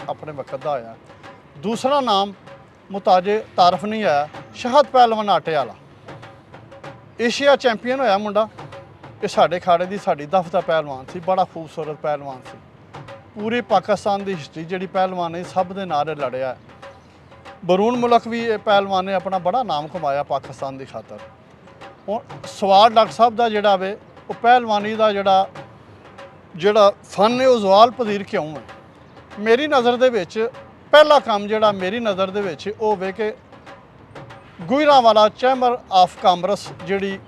ਆਪਣੇ ਵਕਤ ਦਾ ਆਇਆ। ਦੂਸਰਾ ਨਾਮ ਮੁਤਾਜੇ ਤਾਰਫ ਨਹੀਂ ਆਇਆ, ਸ਼ਾਹਦ ਪਹਿਲਵਾਨ ਆਟੇ ਵਾਲਾ, ਏਸ਼ੀਆ ਚੈਂਪੀਅਨ ਹੋਇਆ ਮੁੰਡਾ। ਇਹ ਸਾਡੇ ਖਾੜੇ ਦੀ ਸਾਡੀ ਦਫ ਦਾ ਪਹਿਲਵਾਨ ਸੀ, ਬੜਾ ਖੂਬਸੂਰਤ ਪਹਿਲਵਾਨ ਸੀ। ਪੂਰੇ ਪਾਕਿਸਤਾਨ ਦੀ ਹਿਸਟਰੀ ਜਿਹੜੀ ਪਹਿਲਵਾਨ ਨੇ ਸਭ ਦੇ ਨਾਲ ਲੜਿਆ। ਬਰੂਨ ਮੁਲਕ ਵੀ ਇਹ ਪਹਿਲਵਾਨ ਨੇ ਆਪਣਾ ਬੜਾ ਨਾਮ ਕਮਾਇਆ ਪਾਕਿਸਤਾਨ ਦੀ ਖਾਤਰ। ਹੁਣ ਸਵਾਲ ਡਾਕਟਰ ਸਾਹਿਬ ਦਾ ਜਿਹੜਾ ਵੇ ਉਹ ਪਹਿਲਵਾਨੀ ਦਾ ਜਿਹੜਾ ਫਨ ਹੈ ਉਹ ਜ਼ਵਾਲ ਪਜ਼ੀਰ ਕਿਉਂ ਹੈ? ਮੇਰੀ ਨਜ਼ਰ ਦੇ ਵਿੱਚ ਪਹਿਲਾ ਕੰਮ ਜਿਹੜਾ ਮੇਰੀ ਨਜ਼ਰ ਦੇ ਵਿੱਚ ਉਹ ਵੇ ਕਿ ਗੁਜਰਾਂਵਾਲਾ ਚੈਂਬਰ ਆਫ ਕਾਮਰਸ ਜਿਹੜੀ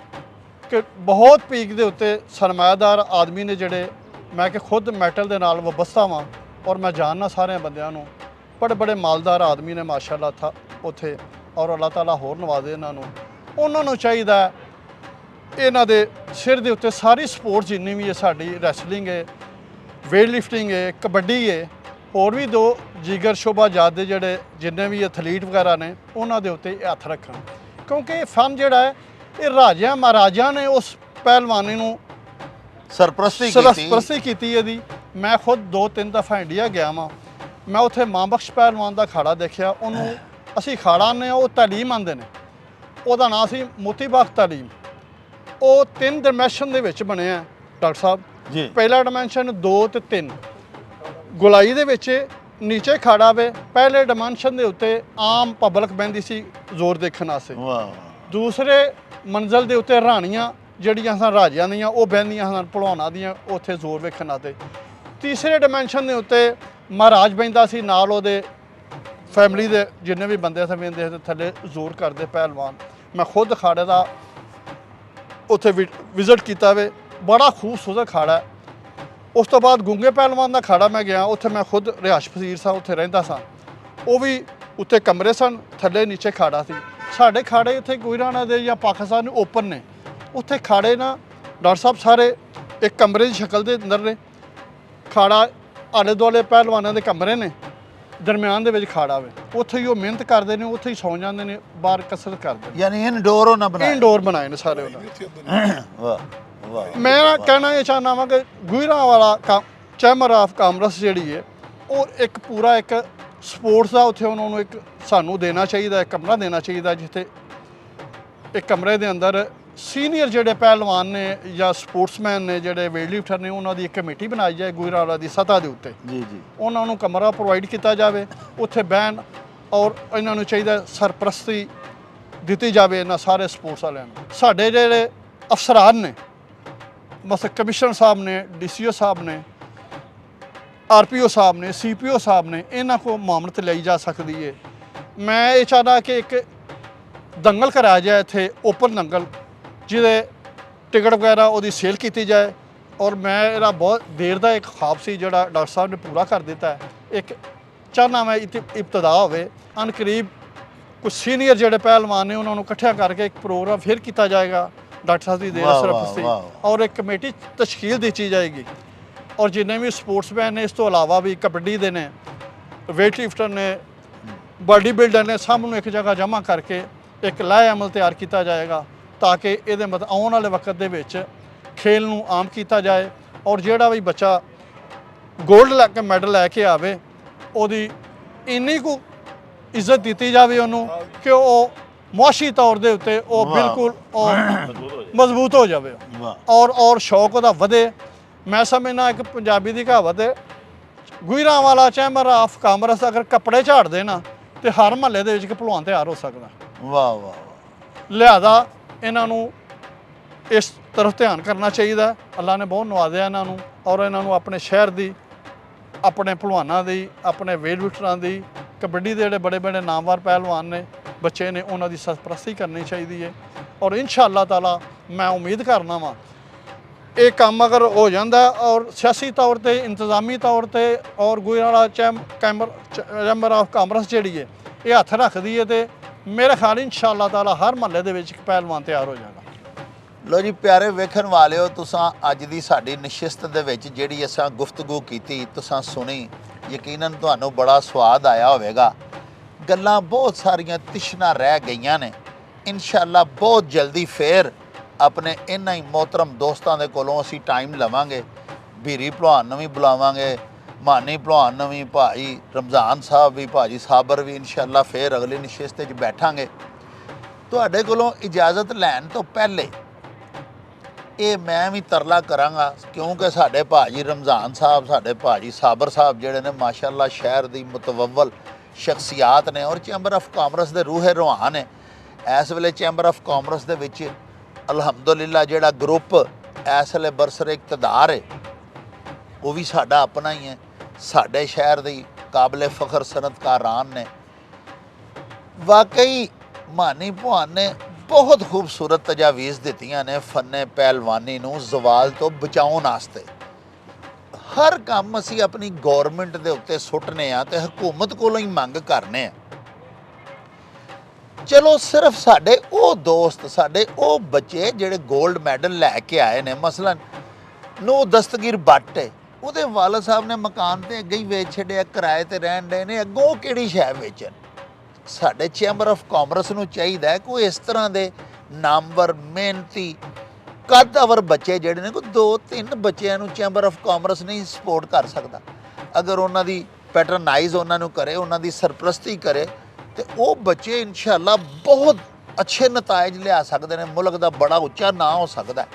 ਕਿ ਬਹੁਤ ਪੀਕ ਦੇ ਉੱਤੇ ਸਰਮਾਇਆਦਾਰ ਆਦਮੀ ਨੇ ਜਿਹੜੇ, ਮੈਂ ਕਿ ਖੁਦ ਮੈਟਲ ਦੇ ਨਾਲ ਵਬਸਤਾ ਵਾਂ ਔਰ ਮੈਂ ਜਾਣਨਾ ਸਾਰਿਆਂ ਬੰਦਿਆਂ ਨੂੰ, ਬੜੇ ਮਾਲਦਾਰ ਆਦਮੀ ਨੇ ਮਾਸ਼ਾਅੱਲਾ ਉੱਥੇ ਔਰ ਅੱਲਾਹ ਤਾਲਾ ਹੋਰ ਨਵਾਜ਼ੇ ਇਹਨਾਂ ਨੂੰ। ਉਹਨਾਂ ਨੂੰ ਚਾਹੀਦਾ ਇਹਨਾਂ ਦੇ ਸਿਰ ਦੇ ਉੱਤੇ ਸਾਰੀ ਸਪੋਰਟ ਜਿੰਨੀ ਵੀ ਹੈ ਸਾਡੀ, ਰੈਸਲਿੰਗ ਹੈ, ਵੇਟ ਲਿਫਟਿੰਗ ਹੈ, ਕਬੱਡੀ ਹੈ, ਹੋਰ ਵੀ ਦੋ ਜਿਗਰ ਸ਼ੋਭਾ ਜਾਤ ਦੇ ਜਿਹੜੇ ਜਿੰਨੇ ਵੀ ਐਥਲੀਟ ਵਗੈਰਾ ਨੇ ਉਹਨਾਂ ਦੇ ਉੱਤੇ ਹੱਥ ਰੱਖਣ, ਕਿਉਂਕਿ ਇਹ ਫਨ ਜਿਹੜਾ ਹੈ ਇਹ ਰਾਜਿਆਂ ਮਹਾਰਾਜਿਆਂ ਨੇ ਉਸ ਪਹਿਲਵਾਨੀ ਨੂੰ ਸਰਪ੍ਰਸਤੀ ਕੀਤੀ ਇਹਦੀ। ਮੈਂ ਖੁਦ 2-3 ਦਫਾ ਇੰਡੀਆ ਗਿਆ ਵਾਂ, ਮੈਂ ਉੱਥੇ ਮਾਂ ਬਖਸ਼ ਪਹਿਲਵਾਨ ਦਾ ਅਖਾੜਾ ਦੇਖਿਆ। ਉਹਨੂੰ ਅਸੀਂ ਅਖਾੜਾ ਆਉਂਦੇ ਹਾਂ, ਉਹ ਤਾਲੀਮ ਆਉਂਦੇ ਨੇ, ਉਹਦਾ ਨਾਂ ਸੀ ਮੋਤੀ ਬਾਗ ਤਾਲੀਮ। ਉਹ 3 ਡਾਇਮੈਂਸ਼ਨ ਦੇ ਵਿੱਚ ਬਣਿਆ ਡਾਕਟਰ ਸਾਹਿਬ ਜੀ। ਪਹਿਲਾ ਡਾਇਮੈਂਸ਼ਨ 2 ਤੇ 3 ਗੁਲਾਈ ਦੇ ਵਿੱਚ ਨੀਚੇ ਖਾੜਾ ਵੇ। ਪਹਿਲੇ ਡਾਇਮੈਂਸ਼ਨ ਦੇ ਉੱਤੇ ਆਮ ਪਬਲਿਕ ਬਹਿੰਦੀ ਸੀ ਜ਼ੋਰ ਦੇਖਣ ਵਾਸਤੇ। ਵਾਹ। ਦੂਸਰੇ ਮੰਜ਼ਲ ਦੇ ਉੱਤੇ ਰਾਣੀਆਂ ਜਿਹੜੀਆਂ ਸਨ ਰਾਜਿਆਂ ਦੀਆਂ ਉਹ ਬਹਿੰਦੀਆਂ ਸਨ ਭਲਵਾਨਾਂ ਦੀਆਂ, ਉੱਥੇ ਜ਼ੋਰ ਵੇਖਣ ਵਾਸਤੇ। ਤੀਸਰੇ ਡਾਇਮੈਂਸ਼ਨ ਦੇ ਉੱਤੇ ਮਹਾਰਾਜ ਬਹਿੰਦਾ ਸੀ, ਨਾਲ ਉਹਦੇ ਫੈਮਿਲੀ ਦੇ ਜਿੰਨੇ ਵੀ ਬੰਦੇ ਸਨ ਬਹਿੰਦੇ ਸੀ, ਥੱਲੇ ਜ਼ੋਰ ਕਰਦੇ ਪਹਿਲਵਾਨ। ਮੈਂ ਖੁਦ ਅਖਾੜੇ ਦਾ ਉੱਥੇ ਵਿਜ਼ਿਟ ਕੀਤਾ ਵੇ, ਬੜਾ ਖੂਬਸੂਰਤ ਅਖਾੜਾ ਹੈ। ਉਸ ਤੋਂ ਬਾਅਦ ਗੁੰਗੇ ਪਹਿਲਵਾਨ ਦਾ ਅਖਾੜਾ ਮੈਂ ਗਿਆ, ਉੱਥੇ ਮੈਂ ਖੁਦ ਰਿਹਾਇਸ਼ ਪਸੀਰ ਸਾਂ, ਉੱਥੇ ਰਹਿੰਦਾ ਸਾਂ। ਉਹ ਵੀ ਉੱਤੇ ਕਮਰੇ ਸਨ, ਥੱਲੇ ਨੀਚੇ ਖਾੜਾ ਸੀ। ਸਾਡੇ ਖਾੜੇ ਇੱਥੇ ਗੁਜਰਾਣਾ ਦੇ ਜਾਂ ਪਾਕਿਸਤਾਨ ਦੇ ਓਪਨ ਨੇ, ਉੱਥੇ ਖਾੜੇ ਨਾ ਡਾਕਟਰ ਸਾਹਿਬ ਸਾਰੇ ਇੱਕ ਕਮਰੇ ਦੀ ਸ਼ਕਲ ਦੇ ਅੰਦਰ ਨੇ। ਖਾੜਾ ਆਲੇ ਦੁਆਲੇ ਪਹਿਲਵਾਨਾਂ ਦੇ ਕਮਰੇ ਨੇ, ਦਰਮਿਆਨ ਦੇ ਵਿੱਚ ਖਾੜਾ ਵੇ। ਉੱਥੇ ਹੀ ਉਹ ਮਿਹਨਤ ਕਰਦੇ ਨੇ, ਉੱਥੇ ਹੀ ਸੌਂ ਜਾਂਦੇ ਨੇ, ਬਾਹਰ ਕਸਰਤ ਕਰਦੇ ਨੇ। ਯਾਨੀ ਇਨਡੋਰ ਉਹਨਾਂ ਬਣਾਇਆ। ਇਨਡੋਰ ਬਣਾਏ ਨੇ ਸਾਰੇ ਉਹਨਾਂ। ਵਾਹ ਵਾਹ। ਮੈਂ ਕਹਿਣਾ ਇਹ ਚਾਹੁੰਦਾ ਵਾਂ ਕਿ ਗੁਜਰਾਂਵਾਲਾ ਚੈਂਬਰ ਆਫ ਕਾਮਰਸ ਜਿਹੜੀ ਹੈ ਉਹ ਇੱਕ ਪੂਰਾ ਇੱਕ ਸਪੋਰਟਸ ਦਾ ਉੱਥੇ ਉਹਨਾਂ ਨੂੰ ਇੱਕ ਸਾਨੂੰ ਦੇਣਾ ਚਾਹੀਦਾ, ਇੱਕ ਕਮਰਾ ਦੇਣਾ ਚਾਹੀਦਾ, ਜਿੱਥੇ ਇੱਕ ਕਮਰੇ ਦੇ ਅੰਦਰ ਸੀਨੀਅਰ ਜਿਹੜੇ ਪਹਿਲਵਾਨ ਨੇ ਜਾਂ ਸਪੋਰਟਸਮੈਨ ਨੇ, ਜਿਹੜੇ ਵੇਟ ਲਿਫਟਰ ਨੇ, ਉਹਨਾਂ ਦੀ ਇੱਕ ਕਮੇਟੀ ਬਣਾਈ ਜਾਏ ਗੁਜਰਾਂਵਾਲਾ ਦੀ ਸਤ੍ਹਾ ਦੇ ਉੱਤੇ। ਜੀ ਜੀ। ਉਹਨਾਂ ਨੂੰ ਕਮਰਾ ਪ੍ਰੋਵਾਈਡ ਕੀਤਾ ਜਾਵੇ, ਉੱਥੇ ਬਹਿਣ, ਔਰ ਇਹਨਾਂ ਨੂੰ ਚਾਹੀਦਾ ਸਰਪ੍ਰਸਤੀ ਦਿੱਤੀ ਜਾਵੇ ਇਹਨਾਂ ਸਾਰੇ ਸਪੋਰਟਸ ਵਾਲਿਆਂ ਨੂੰ। ਸਾਡੇ ਜਿਹੜੇ ਅਫਸਰਾਨ ਨੇ, ਬਸ ਕਮਿਸ਼ਨਰ ਸਾਹਿਬ ਨੇ, DCO ਸਾਹਿਬ ਨੇ, RPO ਸਾਹਿਬ ਨੇ, CPO ਸਾਹਿਬ ਨੇ, ਇਹਨਾਂ ਕੋਲ ਮਾਮਲਤ ਲਈ ਜਾ ਸਕਦੀ ਹੈ। ਮੈਂ ਇਹ ਚਾਹੁੰਦਾ ਕਿ ਇੱਕ ਦੰਗਲ ਕਰਾਇਆ ਜਾਏ ਇੱਥੇ, ਓਪਨ ਦੰਗਲ, ਜਿਹਦੇ ਟਿਕਟ ਵਗੈਰਾ ਉਹਦੀ ਸੇਲ ਕੀਤੀ ਜਾਏ। ਔਰ ਮੈਂ ਇਹਦਾ ਬਹੁਤ ਦੇਰ ਦਾ ਇੱਕ ਖਾਬ ਸੀ ਜਿਹੜਾ ਡਾਕਟਰ ਸਾਹਿਬ ਨੇ ਪੂਰਾ ਕਰ ਦਿੱਤਾ ਹੈ। ਇੱਕ ਚਾਹੁੰਦਾ ਮੈਂ ਇਬਤਦਾ ਹੋਵੇ, ਅਨਕਰੀਬ ਕੁਝ ਸੀਨੀਅਰ ਜਿਹੜੇ ਪਹਿਲਵਾਨ ਨੇ ਉਹਨਾਂ ਨੂੰ ਇਕੱਠਿਆ ਕਰਕੇ ਇੱਕ ਪ੍ਰੋਗਰਾਮ ਫਿਰ ਕੀਤਾ ਜਾਏਗਾ ਡਾਕਟਰ ਸਾਹਿਬ ਦੀ ਦੇਰ ਸਰਪ੍ਰਸਤੀ, ਔਰ ਇੱਕ ਕਮੇਟੀ ਤਸ਼ਕੀਲ ਦਿੱਤੀ ਜਾਏਗੀ। ਔਰ ਜਿੰਨੇ ਵੀ ਸਪੋਰਟਸਮੈਨ ਨੇ, ਇਸ ਤੋਂ ਇਲਾਵਾ ਵੀ ਕਬੱਡੀ ਦੇ ਨੇ, ਵੇਟ ਲਿਫਟਰ ਨੇ, ਬਾਡੀ ਬਿਲਡਰ ਨੇ, ਸਭ ਨੂੰ ਇੱਕ ਜਗ੍ਹਾ ਜਮ੍ਹਾਂ ਕਰਕੇ ਇੱਕ ਲਾਹੇ ਅਮਲ ਤਿਆਰ ਕੀਤਾ ਜਾਏਗਾ, ਤਾਂ ਕਿ ਇਹਦੇ ਮਤਲਬ ਆਉਣ ਵਾਲੇ ਵਕਤ ਦੇ ਵਿੱਚ ਖੇਲ ਨੂੰ ਆਮ ਕੀਤਾ ਜਾਏ। ਔਰ ਜਿਹੜਾ ਵੀ ਬੱਚਾ ਗੋਲਡ ਲੈ ਕੇ ਮੈਡਲ ਲੈ ਕੇ ਆਵੇ, ਉਹਦੀ ਇੰਨੀ ਕੁ ਇੱਜ਼ਤ ਦਿੱਤੀ ਜਾਵੇ ਉਹਨੂੰ ਕਿ ਉਹ ਮੁਆਸ਼ੀ ਤੌਰ ਦੇ ਉੱਤੇ ਉਹ ਬਿਲਕੁਲ ਮਜ਼ਬੂਤ ਹੋ ਜਾਵੇ, ਔਰ ਸ਼ੌਕ ਉਹਦਾ ਵਧੇ। ਮੈਂ ਸਮਝਦਾ ਇੱਕ ਪੰਜਾਬੀ ਦੀ ਕਹਾਵਤ ਹੈ, ਗੁਜਰਾਂਵਾਲਾ ਚੈਂਬਰ ਆਫ ਕਾਮਰਸ ਅਗਰ ਕੱਪੜੇ ਝਾੜ ਦੇ ਨਾ ਤੇ ਹਰ ਮਹੱਲੇ ਦੇ ਵਿੱਚ ਇੱਕ ਭਲਵਾਨ ਤਿਆਰ ਹੋ ਸਕਦਾ। ਵਾਹ ਵਾਹ। ਲਿਹਾਜ਼ਾ ਇਹਨਾਂ ਨੂੰ ਇਸ ਤਰਫ ਧਿਆਨ ਕਰਨਾ ਚਾਹੀਦਾ। ਅੱਲਾ ਨੇ ਬਹੁਤ ਨਵਾਜ਼ਿਆ ਇਹਨਾਂ ਨੂੰ, ਔਰ ਇਹਨਾਂ ਨੂੰ ਆਪਣੇ ਸ਼ਹਿਰ ਦੀ, ਆਪਣੇ ਭਲਵਾਨਾਂ ਦੀ, ਆਪਣੇ ਵੇਟ ਲਿਫਟਰਾਂ ਦੀ, ਕਬੱਡੀ ਦੇ ਜਿਹੜੇ ਬੜੇ ਬੜੇ ਨਾਮਵਰ ਪਹਿਲਵਾਨ ਨੇ, ਬੱਚੇ ਨੇ, ਉਹਨਾਂ ਦੀ ਸਰਪ੍ਰਸਤੀ ਕਰਨੀ ਚਾਹੀਦੀ ਹੈ। ਔਰ ਇੰਸ਼ਾ ਅੱਲਾਹ ਤਾਲਾ ਮੈਂ ਉਮੀਦ ਕਰਨਾ ਵਾਂ ਇਹ ਕੰਮ ਅਗਰ ਹੋ ਜਾਂਦਾ, ਔਰ ਸਿਆਸੀ ਤੌਰ 'ਤੇ, ਇੰਤਜ਼ਾਮੀ ਤੌਰ 'ਤੇ, ਔਰ ਗੁਜਰਾਂਵਾਲਾ ਚੈਂਬਰ ਆਫ ਕਾਮਰਸ ਜਿਹੜੀ ਹੈ ਇਹ ਹੱਥ ਰੱਖਦੀ ਹੈ, ਤੇ ਮੇਰੇ ਖਿਆਲ ਇੰਸ਼ਾ ਅੱਲਾਹ ਤਾਲਾ ਹਰ ਮਹੱਲੇ ਦੇ ਵਿੱਚ ਇੱਕ ਪਹਿਲਵਾਨ ਤਿਆਰ ਹੋ ਜਾਏਗਾ। ਲੋ ਜੀ ਪਿਆਰੇ ਵੇਖਣ ਵਾਲਿਓ, ਤੁਸਾਂ ਅੱਜ ਦੀ ਸਾਡੀ ਨਸ਼ਿਸਤ ਦੇ ਵਿੱਚ ਜਿਹੜੀ ਅਸਾਂ ਗੁਫ਼ਤਗੂ ਕੀਤੀ, ਤੁਸਾਂ ਸੁਣੀ, ਯਕੀਨਨ ਤੁਹਾਨੂੰ ਬੜਾ ਸਵਾਦ ਆਇਆ ਹੋਵੇਗਾ। ਗੱਲਾਂ ਬਹੁਤ ਸਾਰੀਆਂ ਤਿਸ਼ਨਾ ਰਹਿ ਗਈਆਂ ਨੇ। ਇਨਸ਼ਾ ਅੱਲਾ ਬਹੁਤ ਜਲਦੀ ਫੇਰ ਆਪਣੇ ਇਹਨਾਂ ਹੀ ਮੋਹਤਰਮ ਦੋਸਤਾਂ ਦੇ ਕੋਲੋਂ ਅਸੀਂ ਟਾਈਮ ਲਵਾਂਗੇ। ਬੀਰੀ ਭਲਵਾਨ ਨੂੰ ਵੀ ਬੁਲਾਵਾਂਗੇ, ਮਾਨੀ ਭਲਵਾਨ ਨੂੰ ਵੀ, ਭਾਈ ਰਮਜ਼ਾਨ ਸਾਹਿਬ ਵੀ, ਭਾਜੀ ਸਾਬਰ ਵੀ। ਇਨਸ਼ਾ ਅੱਲਾ ਫੇਰ ਅਗਲੀ ਨਸ਼ਿਸਤ 'ਚ ਬੈਠਾਂਗੇ। ਤੁਹਾਡੇ ਕੋਲੋਂ ਇਜਾਜ਼ਤ ਲੈਣ ਤੋਂ ਪਹਿਲੇ ਇਹ ਮੈਂ ਵੀ ਤਰਲਾ ਕਰਾਂਗਾ, ਕਿਉਂਕਿ ਸਾਡੇ ਭਾਜੀ ਰਮਜ਼ਾਨ ਸਾਹਿਬ, ਸਾਡੇ ਭਾਜੀ ਸਾਬਰ ਸਾਹਿਬ ਜਿਹੜੇ ਨੇ ਮਾਸ਼ਾਅੱਲਾ ਸ਼ਹਿਰ ਦੀ ਮੁਤਵੱਵਲ ਸ਼ਖਸੀਆਤ ਨੇ, ਔਰ ਚੈਂਬਰ ਆਫ ਕਾਮਰਸ ਦੇ ਰੂਹੇ ਰੂਹਾਨ ਨੇ। ਇਸ ਵੇਲੇ ਚੈਂਬਰ ਆਫ ਕਾਮਰਸ ਦੇ ਵਿੱਚ ਅਲਹਮਦੁਲਿਲਾ ਜਿਹੜਾ ਗਰੁੱਪ ਇਸ ਵੇਲੇ ਬਰਸਰ ਇਕਤਦਾਰ ਹੈ, ਉਹ ਵੀ ਸਾਡਾ ਆਪਣਾ ਹੀ ਹੈ। ਸਾਡੇ ਸ਼ਹਿਰ ਦੀ ਕਾਬਲੇ ਫਖਰ ਸਨਅਤਕਾਰਾਨ ਨੇ। ਵਾਕਈ ਮਾਨੀ ਭਲਵਾਨ ਨੇ ਬਹੁਤ ਖੂਬਸੂਰਤ ਤਜਾਵੀਜ਼ ਦਿੱਤੀਆਂ ਨੇ ਫੰਨੇ ਪਹਿਲਵਾਨੀ ਨੂੰ ਜ਼ਵਾਲ ਤੋਂ ਬਚਾਉਣ ਵਾਸਤੇ। ਹਰ ਕੰਮ ਅਸੀਂ ਆਪਣੀ ਗੌਰਮੈਂਟ ਦੇ ਉੱਤੇ ਸੁੱਟਨੇ ਆ ਤੇ ਹਕੂਮਤ ਕੋਲੋਂ ਹੀ ਮੰਗ ਕਰਨੇ ਆ। ਚਲੋ ਸਿਰਫ ਸਾਡੇ ਉਹ ਦੋਸਤ, ਸਾਡੇ ਉਹ ਬੱਚੇ ਜਿਹੜੇ 골ਡ ਮੈਡਲ ਲੈ ਕੇ ਆਏ ਨੇ, ਮਸਲਨ ਨੂੰ ਦਸਤਗੀਰ ਬੱਟ ਹੈ, ਉਹਦੇ ਵਾਲਦ ਸਾਹਿਬ ਨੇ ਮਕਾਨ ਤੇ ਅੱਗੇ ਹੀ ਵੇਚ ਛੱਡਿਆ, ਕਿਰਾਏ ਤੇ ਰਹਿਣ ਡਏ ਨੇ, ਅੱਗੋਂ ਕਿਹੜੀ ਸ਼ੈ ਵੇਚਣ। ਸਾਡੇ ਚੈਂਬਰ ਆਫ ਕਾਮਰਸ ਨੂੰ ਚਾਹੀਦਾ ਹੈ ਕੋਈ ਇਸ ਤਰ੍ਹਾਂ ਦੇ ਨਾਮਵਰ ਮਿਹਨਤੀ ਕੱਦਵਰ ਬੱਚੇ ਜਿਹੜੇ ਨੇ, ਕੋਈ 2-3 ਬੱਚਿਆਂ ਨੂੰ ਚੈਂਬਰ ਆਫ ਕਾਮਰਸ ਨਹੀਂ ਸਪੋਰਟ ਕਰ ਸਕਦਾ। ਅਗਰ ਉਹਨਾਂ ਦੀ ਪੈਟਰਨਾਈਜ਼ ਉਹਨਾਂ ਨੂੰ ਕਰੇ, ਉਹਨਾਂ ਦੀ ਸਰਪ੍ਰਸਤੀ ਕਰੇ, ਤੇ ਉਹ ਬੱਚੇ ਇਨਸ਼ਾਅੱਲਾ ਬਹੁਤ ਅੱਛੇ ਨਤਾਇਜ ਲਿਆ ਸਕਦੇ ਨੇ, ਮੁਲਕ ਦਾ ਬੜਾ ਉੱਚਾ ਨਾਂ ਹੋ ਸਕਦਾ ਹੈ।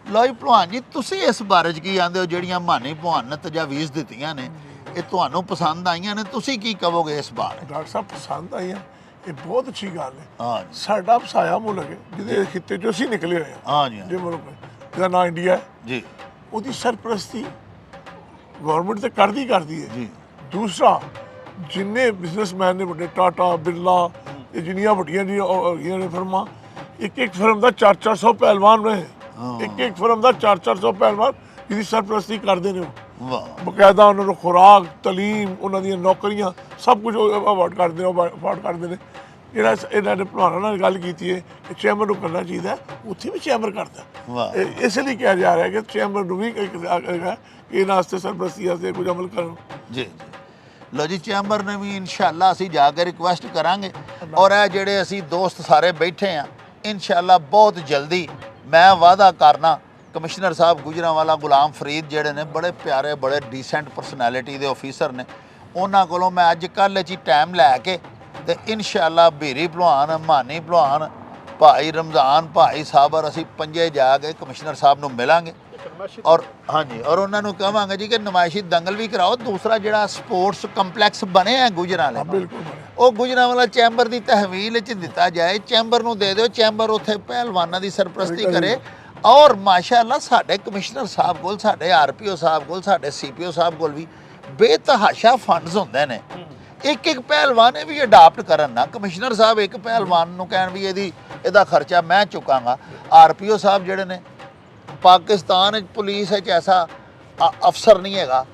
ਲਓ ਜੀ ਭਲਵਾਨ ਜੀ, ਤੁਸੀਂ ਇਸ ਬਾਰੇ 'ਚ ਕੀ ਆਂਦੇ ਹੋ? ਜਿਹੜੀਆਂ ਮਾਨੀ ਭਲਵਾਨ ਨੇ ਤਜਾਵੀਜ਼ ਦਿੱਤੀਆਂ ਨੇ, ਇਹ ਤੁਹਾਨੂੰ ਪਸੰਦ ਆਈਆਂ ਨੇ, ਤੁਸੀਂ ਕੀ ਕਹੋਗੇ ਇਸ ਬਾਰੇ? ਡਾਕਟਰ ਸਾਹਿਬ ਪਸੰਦ ਆਈਆਂ, ਇਹ ਬਹੁਤ ਅੱਛੀ ਗੱਲ ਹੈ। ਹਾਂ ਜੀ, ਸਾਡਾ ਵਸਾਇਆ ਮੁਲਕ ਹੈ ਜਿਹਦੇ ਖਿੱਤੇ 'ਚੋਂ ਅਸੀਂ ਨਿਕਲੇ ਹੋਏ ਹਾਂ। ਹਾਂ ਜੀ, ਜੇ ਮੁਲਕ ਜਿਹਦਾ ਨਾਂ ਇੰਡੀਆ ਹੈ, ਜੀ ਉਹਦੀ ਸਰਪ੍ਰਸਤੀ ਗਵਰਨਮੈਂਟ ਤੇ ਕਰਦੀ ਹੈ ਜੀ। ਦੂਸਰਾ, ਜਿੰਨੇ ਬਿਜ਼ਨਸਮੈਨ ਨੇ ਵੱਡੇ, ਟਾਟਾ, ਬਿਰਲਾ, ਇਹ ਜਿੰਨੀਆਂ ਵੱਡੀਆਂ ਹੈਗੀਆਂ ਨੇ ਫਰਮਾਂ, ਇੱਕ ਫਰਮ ਦਾ 400 ਪਹਿਲਵਾਨ ਨੇ, ਇੱਕ ਫਰਮ ਦਾ 400 ਪਹਿਲਵਾਨ ਜਿਹਦੀ ਸਰਪ੍ਰਸਤੀ ਕਰਦੇ ਨੇ। ਉਹ ਵਾਹ, ਬਕਾਇਦਾ ਉਹਨਾਂ ਨੂੰ ਖੁਰਾਕ, ਤਾਲੀਮ, ਉਹਨਾਂ ਦੀਆਂ ਨੌਕਰੀਆਂ ਸਭ ਕੁਝ ਅਵਾਰਡ ਕਰਦੇ ਨੇ। ਜਿਹੜਾ ਇਹਨਾਂ ਨੇ ਭਲਵਾਨਾਂ ਨਾਲ ਗੱਲ ਕੀਤੀ ਹੈ ਕਿ ਚੈਂਬਰ ਨੂੰ ਕਰਨਾ ਚਾਹੀਦਾ, ਉੱਥੇ ਵੀ ਚੈਂਬਰ ਕਰਦਾ। ਵਾਹ, ਇਸ ਲਈ ਕਿਹਾ ਜਾ ਰਿਹਾ ਕਿ ਚੈਂਬਰ ਨੂੰ ਵੀ ਇਹਨਾਂ ਵਾਸਤੇ ਸਰਪ੍ਰਸਤੀ ਵਾਸਤੇ ਕੁਝ ਅਮਲ ਕਰਨ। ਜੀ ਜੀ। ਲਓ ਜੀ, ਚੈਂਬਰ ਨੇ ਵੀ ਇਨਸ਼ਾਅੱਲਾ ਅਸੀਂ ਜਾ ਕੇ ਰਿਕੁਐਸਟ ਕਰਾਂਗੇ, ਔਰ ਇਹ ਜਿਹੜੇ ਅਸੀਂ ਦੋਸਤ ਸਾਰੇ ਬੈਠੇ ਆ, ਇਨਸ਼ਾਅੱਲਾ ਬਹੁਤ ਜਲਦੀ ਮੈਂ ਵਾਅਦਾ ਕਰਨਾ, ਕਮਿਸ਼ਨਰ ਸਾਹਿਬ ਗੁਜਰਾਂਵਾਲਾ ਗੁਲਾਮ ਫਰੀਦ ਜਿਹੜੇ ਨੇ ਬੜੇ ਪਿਆਰੇ, ਬੜੇ ਡੀਸੈਂਟ ਪਰਸਨੈਲਿਟੀ ਦੇ ਆਫੀਸਰ ਨੇ, ਉਹਨਾਂ ਕੋਲੋਂ ਮੈਂ ਅੱਜ ਕੱਲ੍ਹ 'ਚ ਹੀ ਟਾਈਮ ਲੈ ਕੇ ਤੇ ਇਨਸ਼ਾਅੱਲਾ ਬੀਰੀ ਭਲਵਾਨ, ਮਾਨੀ ਭਲਵਾਨ, ਭਾਈ ਰਮਜ਼ਾਨ, ਭਾਈ ਸਾਬਰ, ਅਸੀਂ ਪੰਜੇ ਜਾ ਕੇ ਕਮਿਸ਼ਨਰ ਸਾਹਿਬ ਨੂੰ ਮਿਲਾਂਗੇ ਔਰ ਹਾਂਜੀ, ਔਰ ਉਹਨਾਂ ਨੂੰ ਕਹਾਂਗੇ ਜੀ ਕਿ ਨਮਾਇਸ਼ੀ ਦੰਗਲ ਵੀ ਕਰਾਓ। ਦੂਸਰਾ ਜਿਹੜਾ ਸਪੋਰਟਸ ਕੰਪਲੈਕਸ ਬਣਿਆ ਗੁਜਰਾਂਵਾਲੇ, ਬਿਲਕੁਲ ਉਹ ਗੁਜਰਾਂਵਾਲਾ ਚੈਂਬਰ ਦੀ ਤਹਵੀਲ 'ਚ ਦਿੱਤਾ ਜਾਏ, ਚੈਂਬਰ ਨੂੰ ਦੇ ਦਿਓ, ਚੈਂਬਰ ਉੱਥੇ ਪਹਿਲਵਾਨਾਂ ਦੀ ਸਰਪ੍ਰਸਤੀ ਕਰੇ। ਔਰ ਮਾਸ਼ਾਅੱਲਾ ਸਾਡੇ ਕਮਿਸ਼ਨਰ ਸਾਹਿਬ ਕੋਲ, ਸਾਡੇ ਆਰਪੀਓ ਸਾਹਿਬ ਕੋਲ, ਸਾਡੇ ਸੀਪੀਓ ਸਾਹਿਬ ਕੋਲ ਵੀ ਬੇਤਹਾਸ਼ਾ ਫੰਡਸ ਹੁੰਦੇ ਨੇ। ਇੱਕ ਪਹਿਲਵਾਨ ਇਹ ਵੀ ਅਡਾਪਟ ਕਰਨ ਨਾ, ਕਮਿਸ਼ਨਰ ਸਾਹਿਬ ਇੱਕ ਪਹਿਲਵਾਨ ਨੂੰ ਕਹਿਣ ਵੀ ਇਹਦਾ ਖਰਚਾ ਮੈਂ ਚੁੱਕਾਂਗਾ। ਆਰਪੀਓ ਸਾਹਿਬ ਜਿਹੜੇ ਨੇ, ਪਾਕਿਸਤਾਨ ਵਿੱਚ ਪੁਲਿਸ ਵਿੱਚ ਐਸਾ ਅਫਸਰ ਨਹੀਂ ਹੈਗਾ,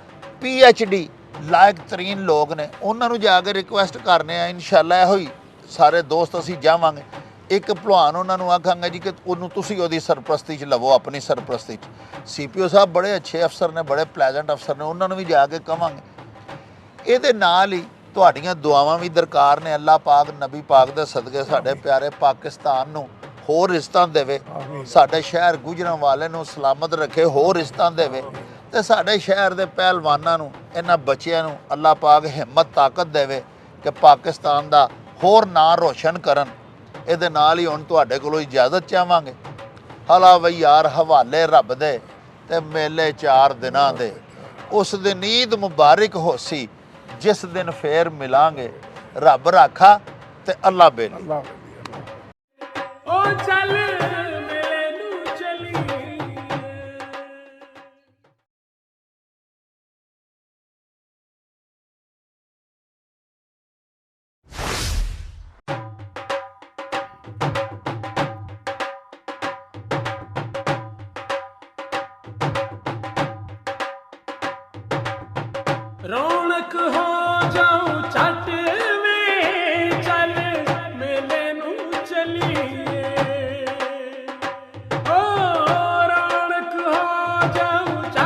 PhD ਲਾਇਕ ਤਰੀਨ ਲੋਕ ਨੇ, ਉਹਨਾਂ ਨੂੰ ਜਾ ਕੇ ਰਿਕੁਐਸਟ ਕਰਨੇ ਆ। ਇਨਸ਼ਾਅੱਲਾ ਇਹੋ ਹੀ ਸਾਰੇ ਦੋਸਤ ਅਸੀਂ ਜਾਵਾਂਗੇ। ਇੱਕ ਭਲਵਾਨ ਉਹਨਾਂ ਨੂੰ ਆਖਾਂਗੇ ਜੀ ਕਿ ਉਹਨੂੰ ਤੁਸੀਂ ਉਹਦੀ ਸਰਪ੍ਰਸਤੀ 'ਚ ਲਵੋ, ਆਪਣੀ ਸਰਪ੍ਰਸਤੀ 'ਚ। ਸੀਪੀਓ ਸਾਹਿਬ ਬੜੇ ਅੱਛੇ ਅਫਸਰ ਨੇ, ਬੜੇ ਪਲੈਜ਼ੈਂਟ ਅਫਸਰ ਨੇ, ਉਹਨਾਂ ਨੂੰ ਵੀ ਜਾ ਕੇ ਕਹਾਂਗੇ। ਇਹਦੇ ਨਾਲ ਹੀ ਤੁਹਾਡੀਆਂ ਦੁਆਵਾਂ ਵੀ ਦਰਕਾਰ ਨੇ। ਅੱਲਾਹ ਪਾਕ, ਨਬੀ ਪਾਕ ਦੇ ਸਦਕੇ ਸਾਡੇ ਪਿਆਰੇ ਪਾਕਿਸਤਾਨ ਨੂੰ ਹੋਰ ਰਿਜ਼ਤਾਂ ਦੇਵੇ, ਸਾਡੇ ਸ਼ਹਿਰ ਗੁਜਰਾਂਵਾਲੇ ਨੂੰ ਸਲਾਮਤ ਰੱਖੇ, ਹੋਰ ਰਿਜ਼ਤਾਂ ਦੇਵੇ, ਤੇ ਸਾਡੇ ਸ਼ਹਿਰ ਦੇ ਪਹਿਲਵਾਨਾਂ ਨੂੰ, ਇਹਨਾਂ ਬੱਚਿਆਂ ਨੂੰ ਅੱਲਾਹ ਪਾਕ ਹਿੰਮਤ ਤਾਕਤ ਦੇਵੇ ਕਿ ਪਾਕਿਸਤਾਨ ਦਾ ਹੋਰ ਨਾਂ ਰੋਸ਼ਨ ਕਰਨ। ਇਹਦੇ ਨਾਲ ਹੀ ਹੁਣ ਤੁਹਾਡੇ ਕੋਲੋਂ ਇਜਾਜ਼ਤ ਚਾਹਾਂਗੇ। ਹਲਾ ਬਈ ਯਾਰ, ਹਵਾਲੇ ਰੱਬ ਦੇ ਤੇ ਮੇਲੇ 4 ਦਿਨਾਂ ਦੇ, ਉਸ ਦਿਨ ਈਦ ਮੁਬਾਰਕ ਹੋਸੀ, ਜਿਸ ਦਿਨ ਫੇਰ ਮਿਲਾਂਗੇ। ਰੱਬ ਰਾਖਾ ਤੇ ਅੱਲਾ ਬੇਲੀ। ओ चल मेरे नू चली रौनक हो जाऊं चट में, चल मेले नू चलिए। ओ रौनक हो जाऊं चट